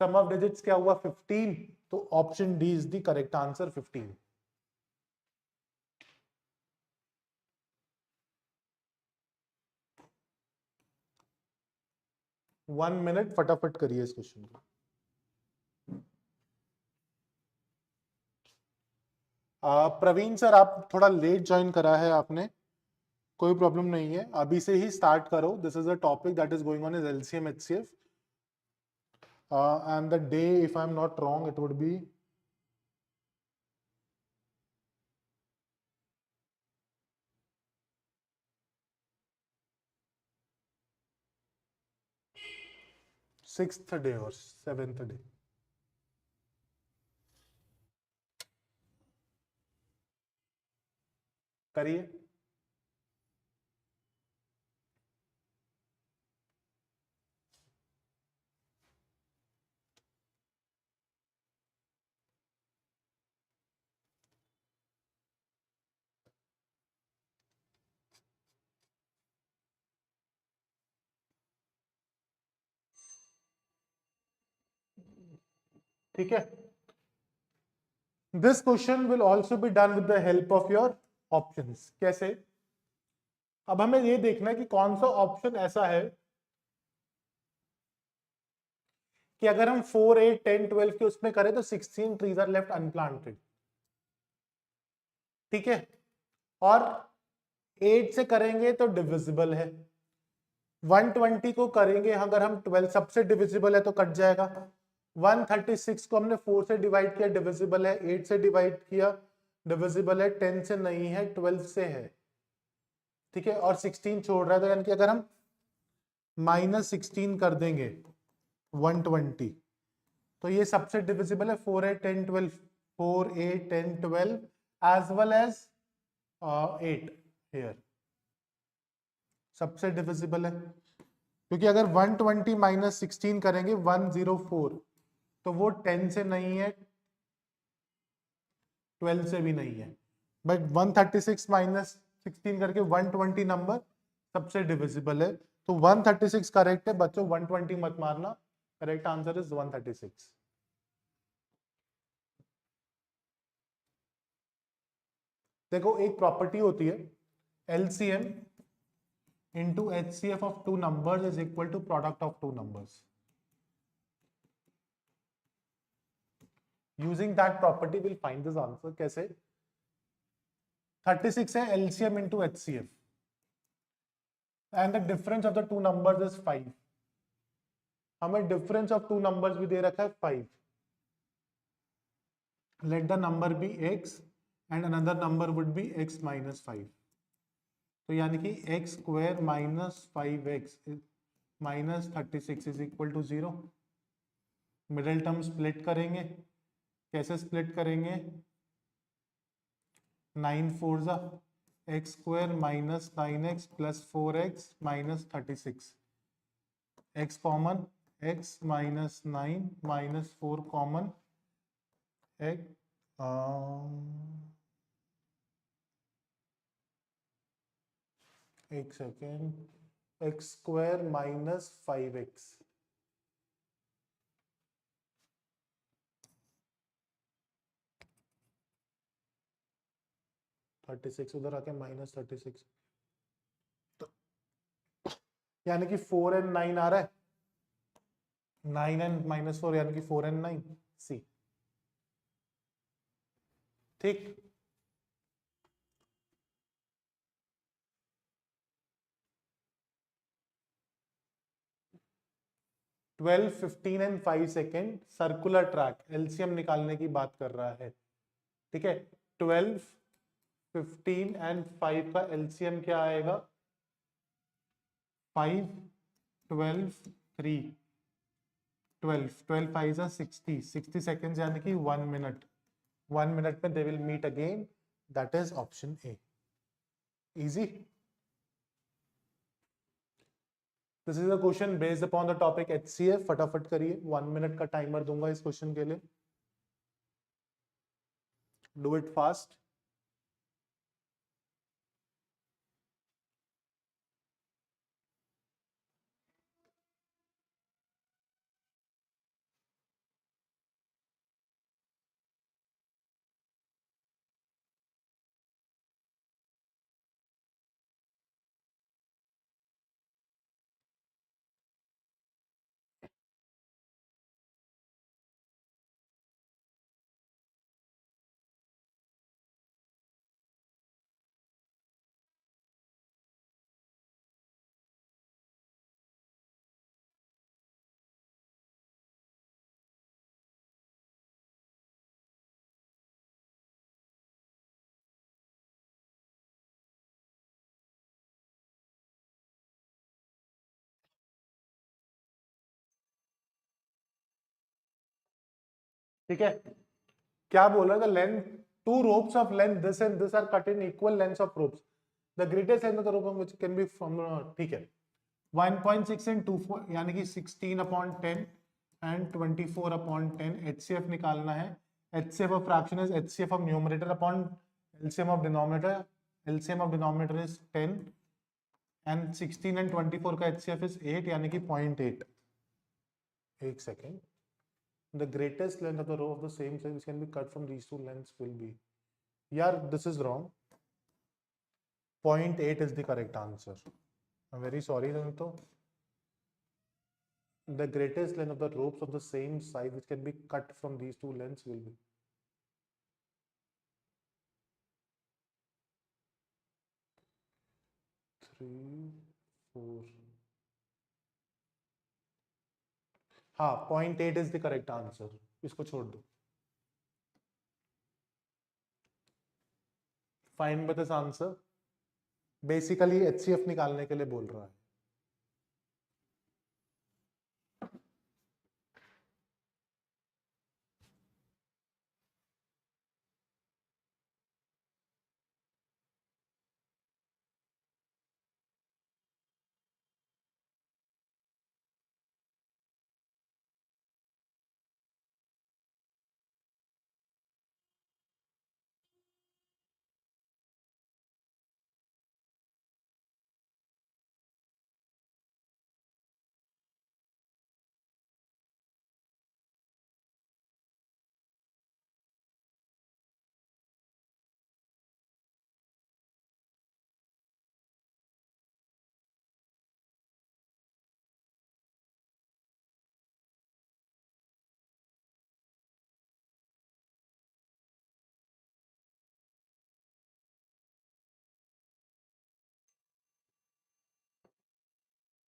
सम ऑफ डिजिट्स क्या हुआ 15, तो option D is the correct answer 15। 1 minute फटाफट करिए इस क्वेश्चन को। प्रवीण सर आप थोड़ा लेट ज्वाइन करा है आपने, कोई प्रॉब्लम नहीं है, अभी से ही स्टार्ट करो। This is a topic that is going on is LCM HCF, and the day if I am not wrong it would be sixth day और सेवेंथ डे। करिए। ठीक है, this question will also be done with the help of your options. कैसे? अब हमें ये देखना है कि कौन सा ऑप्शन ऐसा है कि अगर हम 4, 8, 10, 12 के उसमें करें तो 16 ट्रीज आर लेफ्ट अनप्लांटेड। ठीक है, और 8 से करेंगे तो डिविजिबल है, 120 को करेंगे अगर हम 12 सबसे डिविजिबल है तो कट जाएगा, 136 को हमने 4 से डिवाइड किया डिविजिबल है, 8 से डिवाइड किया डिविजिबल है, 10 से नहीं है 12 से है। ठीक है, और 16 छोड़ रहा है, तो यानी कि अगर हम -16 कर देंगे 120 तो ये सबसे डिविजिबल है 4, 8, 10, 12, 4, 8, 10, 12 एज वेल एज 8 हियर सबसे डिविजिबल है, क्योंकि अगर 120 -16 करेंगे 104 तो वो 10 से नहीं है 12 से भी नहीं है, बट 136 -16 करके 120 नंबर सबसे डिविजिबल है, तो 136 करेक्ट है बच्चों, 120 मत मारना, करेक्ट आंसर इज 136। देखो एक प्रॉपर्टी होती है LCM into HCF of two numbers is equal to product of two numbers. Using that property we'll find this answer। कैसे? 36 है LCM into HCF and the difference of the two numbers is 5। हमें difference of two numbers भी दे रखा है 5। Let the number be x and another number would be x minus 5। तो यानी कि x square minus 5x minus 36 is equal to 0। Middle term split करेंगे, कैसे split करेंगे? 9 4 जा x square minus 9x plus 4x minus 36, x common, x minus 9 minus 4 common, एक second, x square minus 5x, -36 उधर आके -36, तो यानी कि 4 and 9 आ रहा है, 9 and -4 यानी कि 4 and 9 सी। ठीक, twelve 15 and 5 second circular track LCM निकालने की बात कर रहा है। ठीक है, 12, 15 एंड 5 का एलसीएम क्या आएगा? 5, 12, 3, 12, 12 5 60, 60 सेकेंड यानी कि 1 मिनट, 1 मिनट में they will meet again, that is option A. Easy. This is a question based upon the topic HCF। फटाफट करिए, 1 मिनट का टाइमर दूंगा इस क्वेश्चन के लिए, डू इट फास्ट। ठीक है, क्या बोल रहा है, the length, two ropes of length this and this are cut in equal lengths of ropes, the greatest length of the rope which can be from, ठीक है, 1.6 एंड 2 यानी कि 16/10 एंड 24/10 HCF निकालना है। HCF of fraction is HCF of numerator upon LCM of denominator, LCM of denominator is 10 and 16 and 24 का HCF is 8 यानी कि 0.8। एक second, the greatest length of the row of the same size which can be cut from these two lengths will be, yaar this is wrong, 0.8 is the correct answer, I'm very sorry to, the greatest length of the ropes of the same size which can be cut from these two lengths will be 3 4, हाँ 0.8 is the correct answer, इसको छोड़ दो, find with this answer, basically HCF निकालने के लिए बोल रहा है।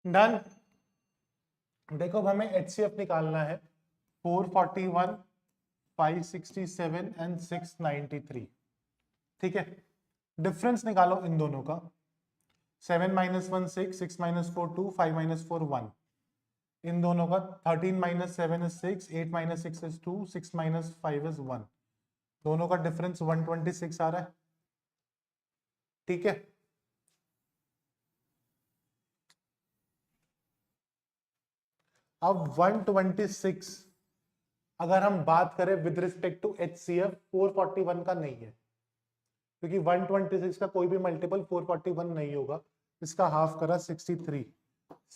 डन, देखो अब हमें HCF निकालना है 441, 567 एंड 693, ठीक है, डिफरेंस निकालो इन दोनों का, 7 - 1 6, 6 - 4 2, 5 - 4 1, इन दोनों का 13 - 7 is 6, 8 - 6 is 2, 6 - 5 is 1, दोनों का डिफरेंस 126 आ रहा है, ठीक है। अब 126 अगर हम बात करें विद रिस्पेक्ट टू HCF 441 का नहीं है, क्योंकि 126 का कोई भी मल्टीपल 441 नहीं होगा, इसका हाफ करा 63,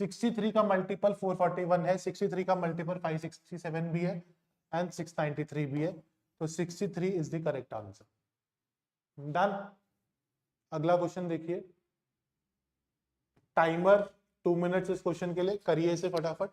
63 का मल्टीपल 441 है, 63 का मल्टीपल 567 भी है एंड 693 भी है, तो 63 इज द करेक्ट आंसर। डन, अगला क्वेश्चन देखिए, टाइमर 2 मिनट्स इस क्वेश्चन के लिए, करिए इसे फटाफट।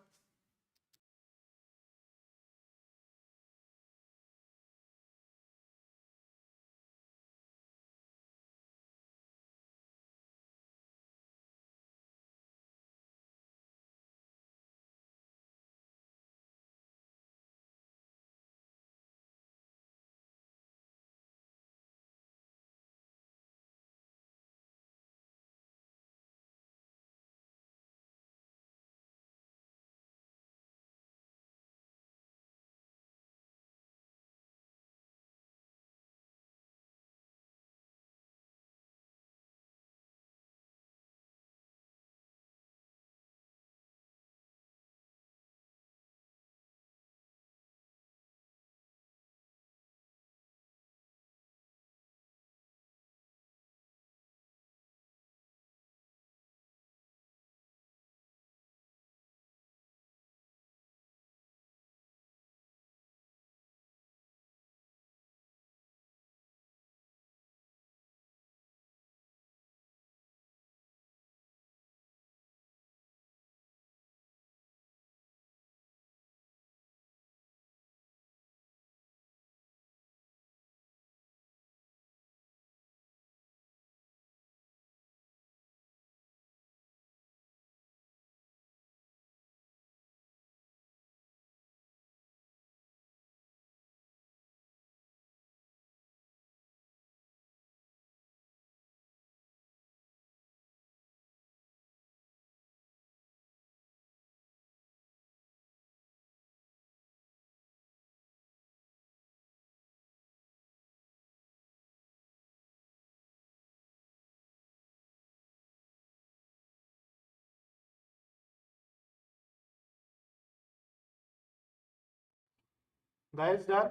Guys done?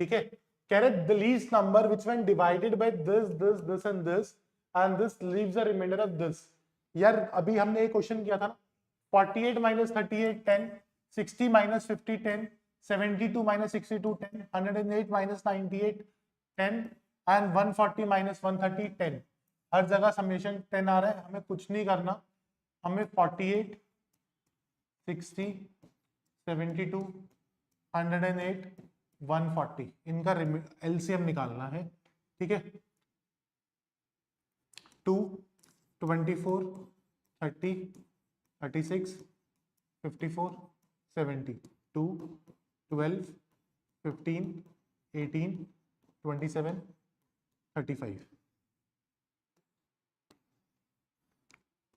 ठीक है, कह रहे the least number which when divided by this and this leaves a reminder of this. यार अभी हमने एक क्वेश्चन किया था ना, 48 minus 38 10, 60 minus 50 10, 72 minus 62 10, 108 minus 98 10 and 140 minus 130 10। हर जगह समेशन 10 आ रहा है, हमें कुछ नहीं करना, हमें 48 60 72 108 140 इनका एलसीएम निकालना है। ठीक है, 2 24 30 36 54 70 2 12 15 18 27 35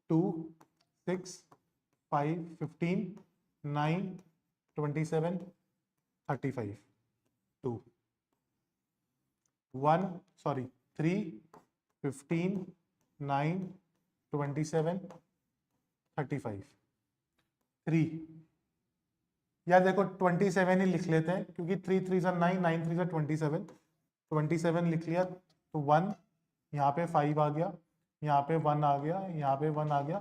2 6 5 15 9 27 35 2 1 सॉरी 3 15 9 27 35 3। यार देखो 27 ही लिख लेते हैं क्योंकि 3 3 9 9 3 27 27 लिख लिया तो 1 यहाँ पे 5 आ गया, यहाँ पे 1 आ गया, यहाँ पे 1 आ गया,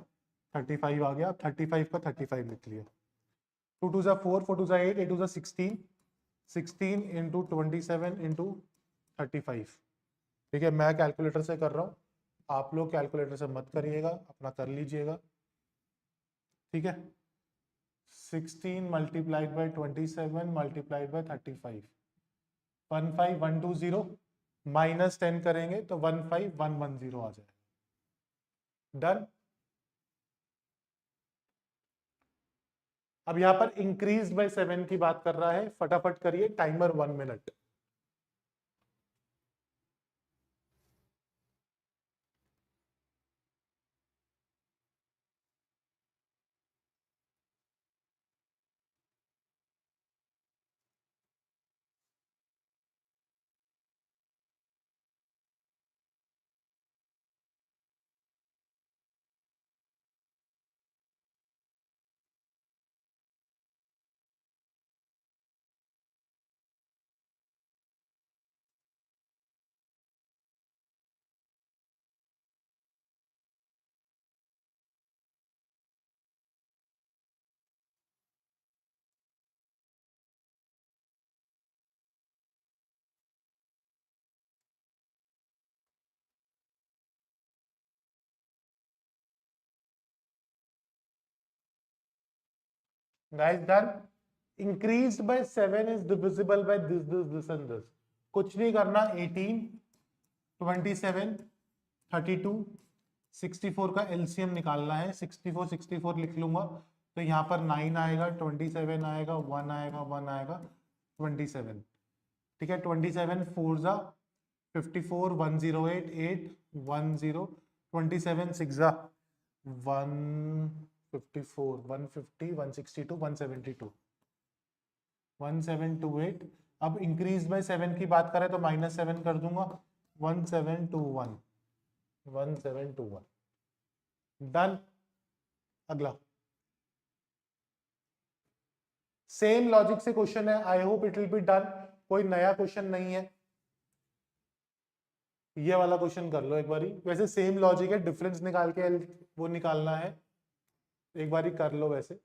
35 आ गया, 35 का 35 लिख लिया। 2 2 4 4 2 8 8 2 16 16 इंटू 27 इंटू 35। ठीक है, मैं कैलकुलेटर से कर रहा हूँ, आप लोग कैलकुलेटर से मत करिएगा, अपना कर लीजिएगा। ठीक है, 16 multiplied by 27 multiplied by 35, 15120 minus 10 करेंगे तो 15110 आ जाएगा। डन। अब यहां पर इंक्रीज बाय 7 की बात कर रहा है, फटाफट करिए, timer 1 minute. Guys done? Increased by 7 is divisible by this and this. कुछ नहीं करना, 18 27 32 64 का एलसीएम निकालना है। 64 64 लिख लूंगा तो यहाँ पर 9 आएगा, 27 आएगा, 1 आएगा, 1 आएगा, 27। ठीक है, 27 4 जा 54 108 8 10 27 6 जा 154 150 162 172 1728। अब इंक्रीज बाय 7 की बात करें तो -7 कर दूंगा, 1721 1721। डन। अगला सेम लॉजिक से क्वेश्चन है, I hope it will be done, कोई नया क्वेश्चन नहीं है। ये वाला क्वेश्चन कर लो एक बारी, वैसे सेम लॉजिक है, डिफरेंस निकाल के वो निकालना है, एक बारी कर लो वैसे।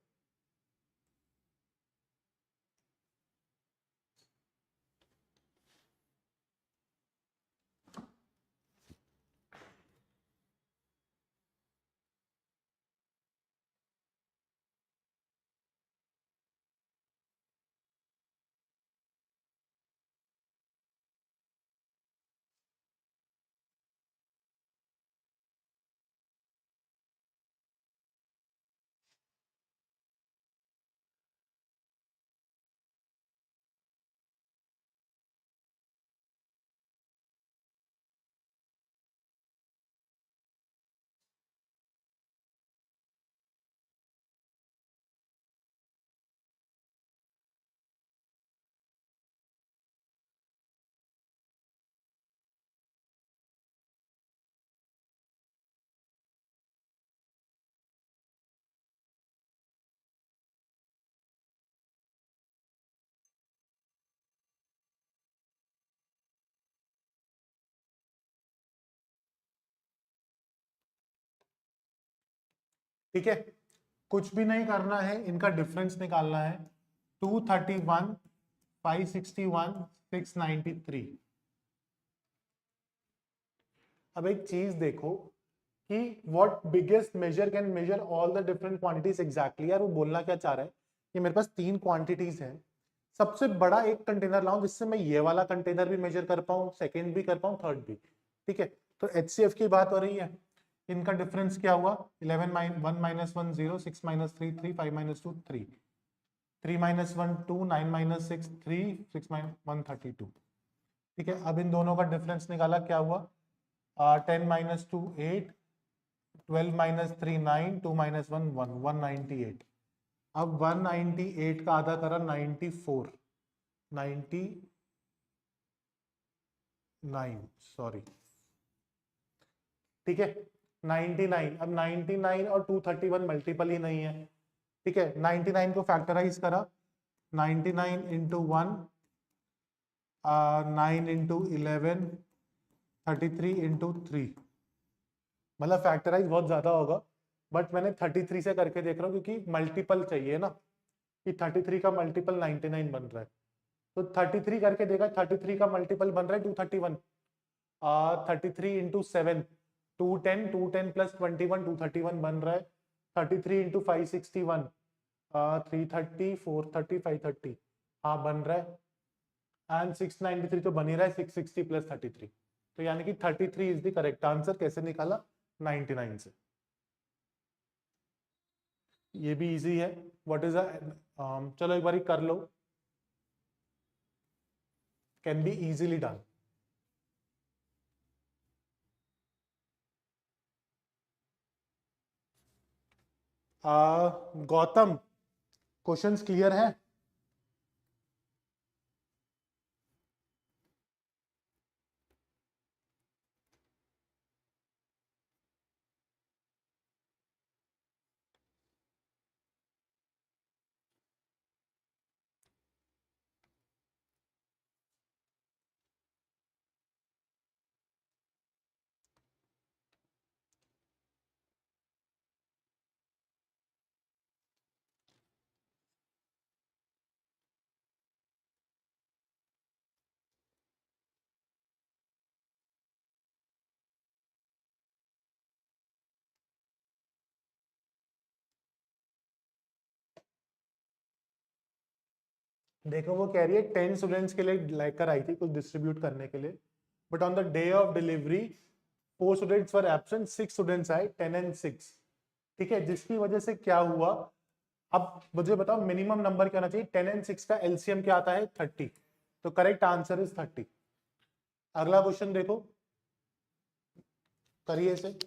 ठीक है, कुछ भी नहीं करना है, इनका डिफरेंस निकालना है। 231, 561, 693। अब एक चीज देखो कि what biggest measure can measure all the different quantities exactly. यार वो बोलना क्या चाह रहा है कि मेरे पास 3 क्वांटिटीज हैं, सबसे बड़ा एक कंटेनर लाऊं जिससे मैं ये वाला कंटेनर भी मेजर कर पाऊं, सेकंड भी कर पाऊं, थर्ड भी। ठीक है, तो HCF की बात हो रही है। इनका डिफरेंस क्या हुआ? 11 1 minus 1 0, 6 minus 3 3, 5 minus 2 3, 3 minus 1 2, 9 minus 6 3, 6 minus 1 32। ठीक है, अब इन दोनों का डिफरेंस निकाला, क्या हुआ? 10 माइनस 2 8, 12 माइनस 3 9, 2 माइनस 1 1, 198। अब 198 का आधा करा 94, 99, सॉरी। ठीक है, 99। अब 99 और 231 मल्टीपल ही नहीं है। ठीक है, 99 को फैक्टराइज करा, 99 इंटू 1, 9 इंटू 11, 33 इंटू 3। मतलब फैक्टराइज बहुत ज्यादा होगा, बट मैंने 33 से करके देख रहा हूँ क्योंकि मल्टीपल चाहिए ना, कि 33 का मल्टीपल 99 बन रहा है। तो 33 करके देखा, 33 का मल्टीपल बन रहा है 231। 33 इंटू 7, 210, 210 प्लस 21, 231 बन रहा है। 33 इंटू 561, 330, 430, 530, हाँ बन रहा है। एंड 693 तो बन ही रहा है, 660 प्लस 33। तो यानी कि 33 इज द करेक्ट आंसर। कैसे निकाला? 99 से। ये भी इजी है। व्हाट इज चलो एक बार कर लो, can be easily done. Gautam, questions clear है? देखो वो कह रही है 10 स्टूडेंट्स के लिए लेकर आई थी कुछ डिस्ट्रीब्यूट करने के लिए, but on the day of delivery 4 students were absent, 6 students आए, 10 एंड 6। ठीक है, जिसकी वजह से क्या हुआ? अब मुझे बताओ मिनिमम नंबर क्या होना चाहिए? 10 एंड 6 का एलसीएम क्या आता है? 30। तो करेक्ट आंसर इज 30। अगला क्वेश्चन देखो, करिए इसे।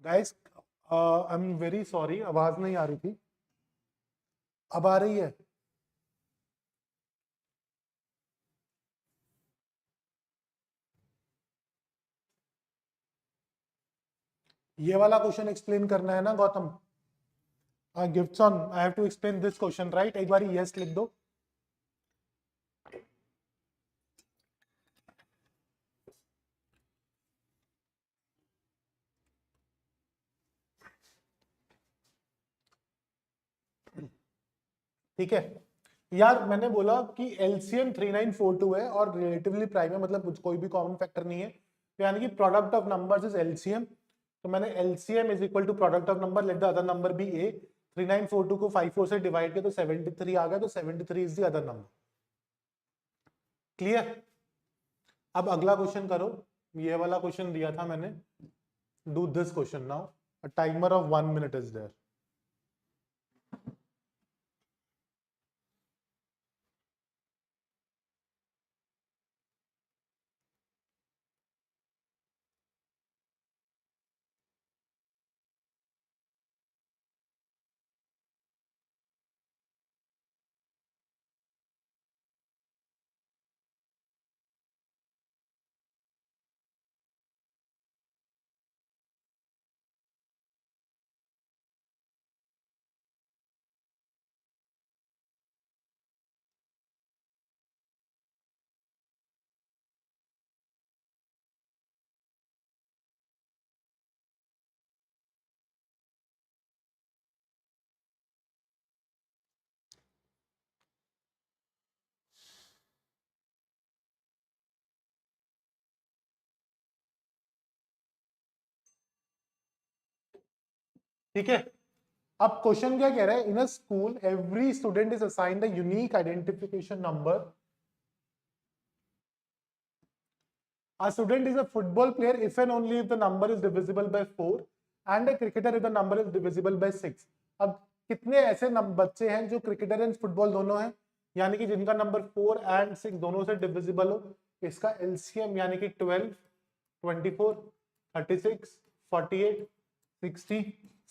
Guys I am very sorry, आवाज नहीं आ रही थी, अब आ रही है? ये वाला क्वेश्चन एक्सप्लेन करना है ना Gautam? Giftson, I have to explain this question right? एक बार यस लिख दो। ठीक है यार, मैंने बोला कि एलसीएम 3942 है और रिलेटिवली प्राइम है, मतलब कोई भी कॉमन फैक्टर नहीं है, तो यानी कि product of numbers is LCM. तो मैंने LCM is equal to product of number, let the other number be a. 3942 को 54 से डिवाइड किया तो 73 आ गया, तो 73 is the other number. Clear? अब अगला क्वेश्चन करो, ये वाला क्वेश्चन दिया था मैंने। Do this question now, a timer of 1 minute is there. ठीक है, अब क्वेश्चन क्या कह रहा है? In a school every student is assigned a unique identification number. A student is a football player if and only if the number is divisible by 4 and a cricketer if the number is divisible by 6. अब कितने ऐसे बच्चे हैं जो cricketer and football दोनों हैं, यानी कि जिनका नंबर 4 एंड 6 दोनों से डिविजिबल हो? इसका एलसीएम यानी कि 12, 24, 36, 48, 60,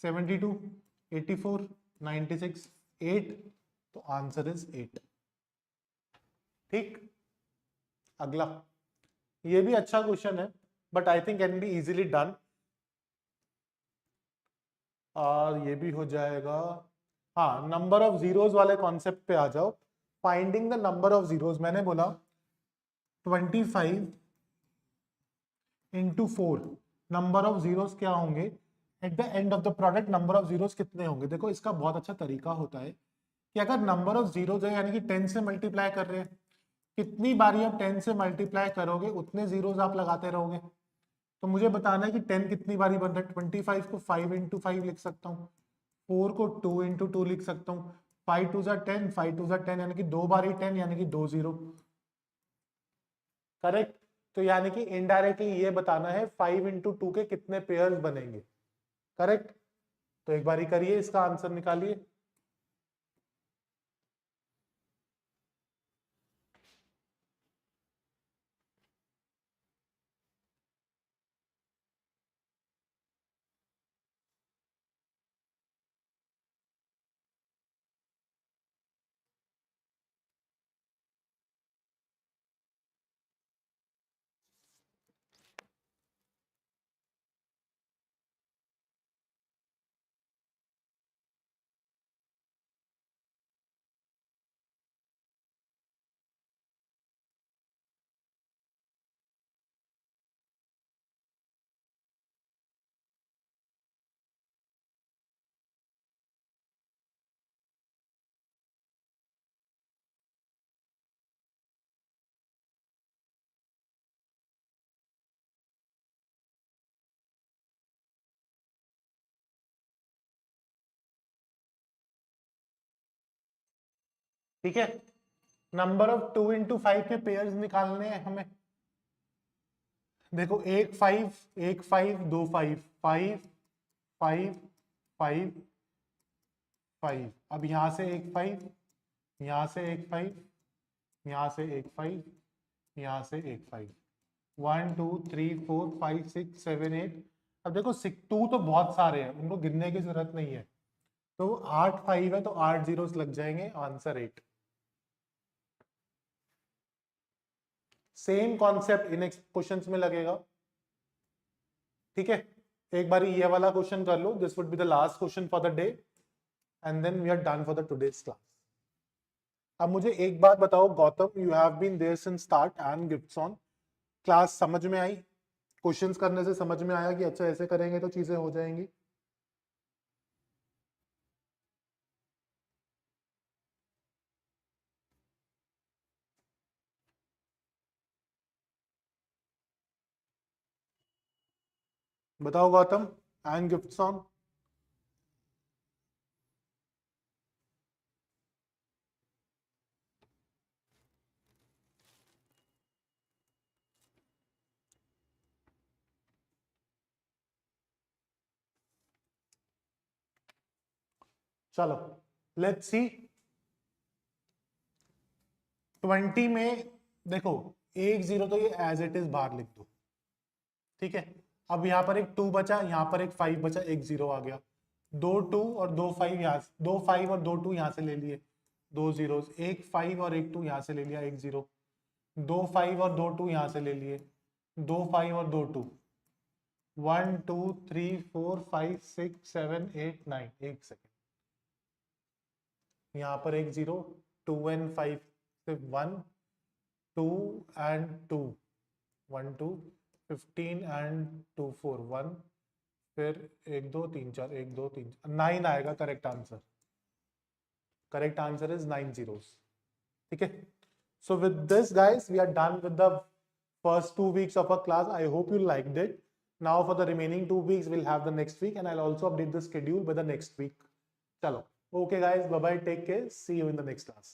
72, 84, 96, 8। तो आंसर इज 8। ठीक, अगला, ये भी अच्छा क्वेश्चन है but I think can be easily done. और ये भी हो जाएगा। हाँ, नंबर ऑफ जीरोस वाले कॉन्सेप्ट पे आ जाओ। Finding the number of zeros, मैंने बोला 25 इंटू 4, नंबर ऑफ जीरोस क्या होंगे at the end of the product? Number of zeros कितने होंगे? देखो इसका बहुत अच्छा तरीका होता है कि अगर नंबर ऑफ जीरोस है यानी कि 10 से मल्टीप्लाई कर रहे हैं, कितनी बारी आप 10 से मल्टीप्लाई करोगे उतने जीरोस आप लगाते रहोगे। तो मुझे बताना है कि 10 कितनी बारी बन रहा है। 25 को 5 इंटू 5 लिख सकता हूँ, 4 को 2 इंटू 2 लिख सकता हूँ, 5 टू ज़ा 10, 5 टू ज़ा 10 यानी कि 2 बारी 10 यानी कि 2 जीरो। करेक्ट? तो यानी कि इनडायरेक्टली ये बताना है 5 इंटू 2 के कितने पेयर्स बनेंगे। करेक्ट? तो एक बारी करिए, इसका आंसर निकालिए। ठीक है, नंबर ऑफ 2 इंटू 5 के पेयर्स निकालने हैं हमें। देखो, एक 5, एक 5, दो 5, 5, 5, 5, 5। अब यहां से एक 5, यहां से एक 5, यहां से एक 5, यहां से एक 5। 1 2 3 4 5 6 7 8। अब देखो 2 तो बहुत सारे हैं, उनको गिनने की जरूरत नहीं है, तो 8 5 है तो 8 जीरोस लग जाएंगे, answer 8। Same concept in questions में लगेगा, ठीक है। एक बार ये वाला क्वेश्चन कर लो, this would be the last question for the day and then we are done for the today's class. अब मुझे एक बात बताओ Gautam, you have been there since start and gifts on, class समझ में आई? क्वेश्चंस करने से समझ में आया कि अच्छा ऐसे करेंगे तो चीजें हो जाएंगी? बताओ गौतम एंड गिफ्ट्स ऑन। चलो लेट्स सी। 20 में देखो, 1 0 तो ये एज इट इज बाहर लिख दो, ठीक है। अब यहाँ पर एक 2 बचा, यहाँ पर एक 5 बचा, एक 0 आ गया, 2 2 और 2 5 यहाँ से, 2 5 और 2 2 यहाँ से ले लिए, 2 जीरोस, एक 5 और एक 2 यहाँ से ले लिया, एक 0, 2 5 और 2 2 यहाँ से ले लिए, 2 5 और 2 2, 1 2 3 4 5 6 7 8 9, एक सेकेंड, यहाँ पर एक 0, 2 and 5 से 1 2 and 2 1 2 15 and 2 4 1, फिर 1 2 3 4 1 2 3 9 आएगा correct answer. Correct answer is 9 zeros, ठीक है। So with this guys we are done with the first 2 weeks of our class. I hope you liked it. Now for the remaining 2 weeks we'll have the next week and I'll also update the schedule by the next week. Chalo. Okay guys, bye bye, take care, see you in the next class.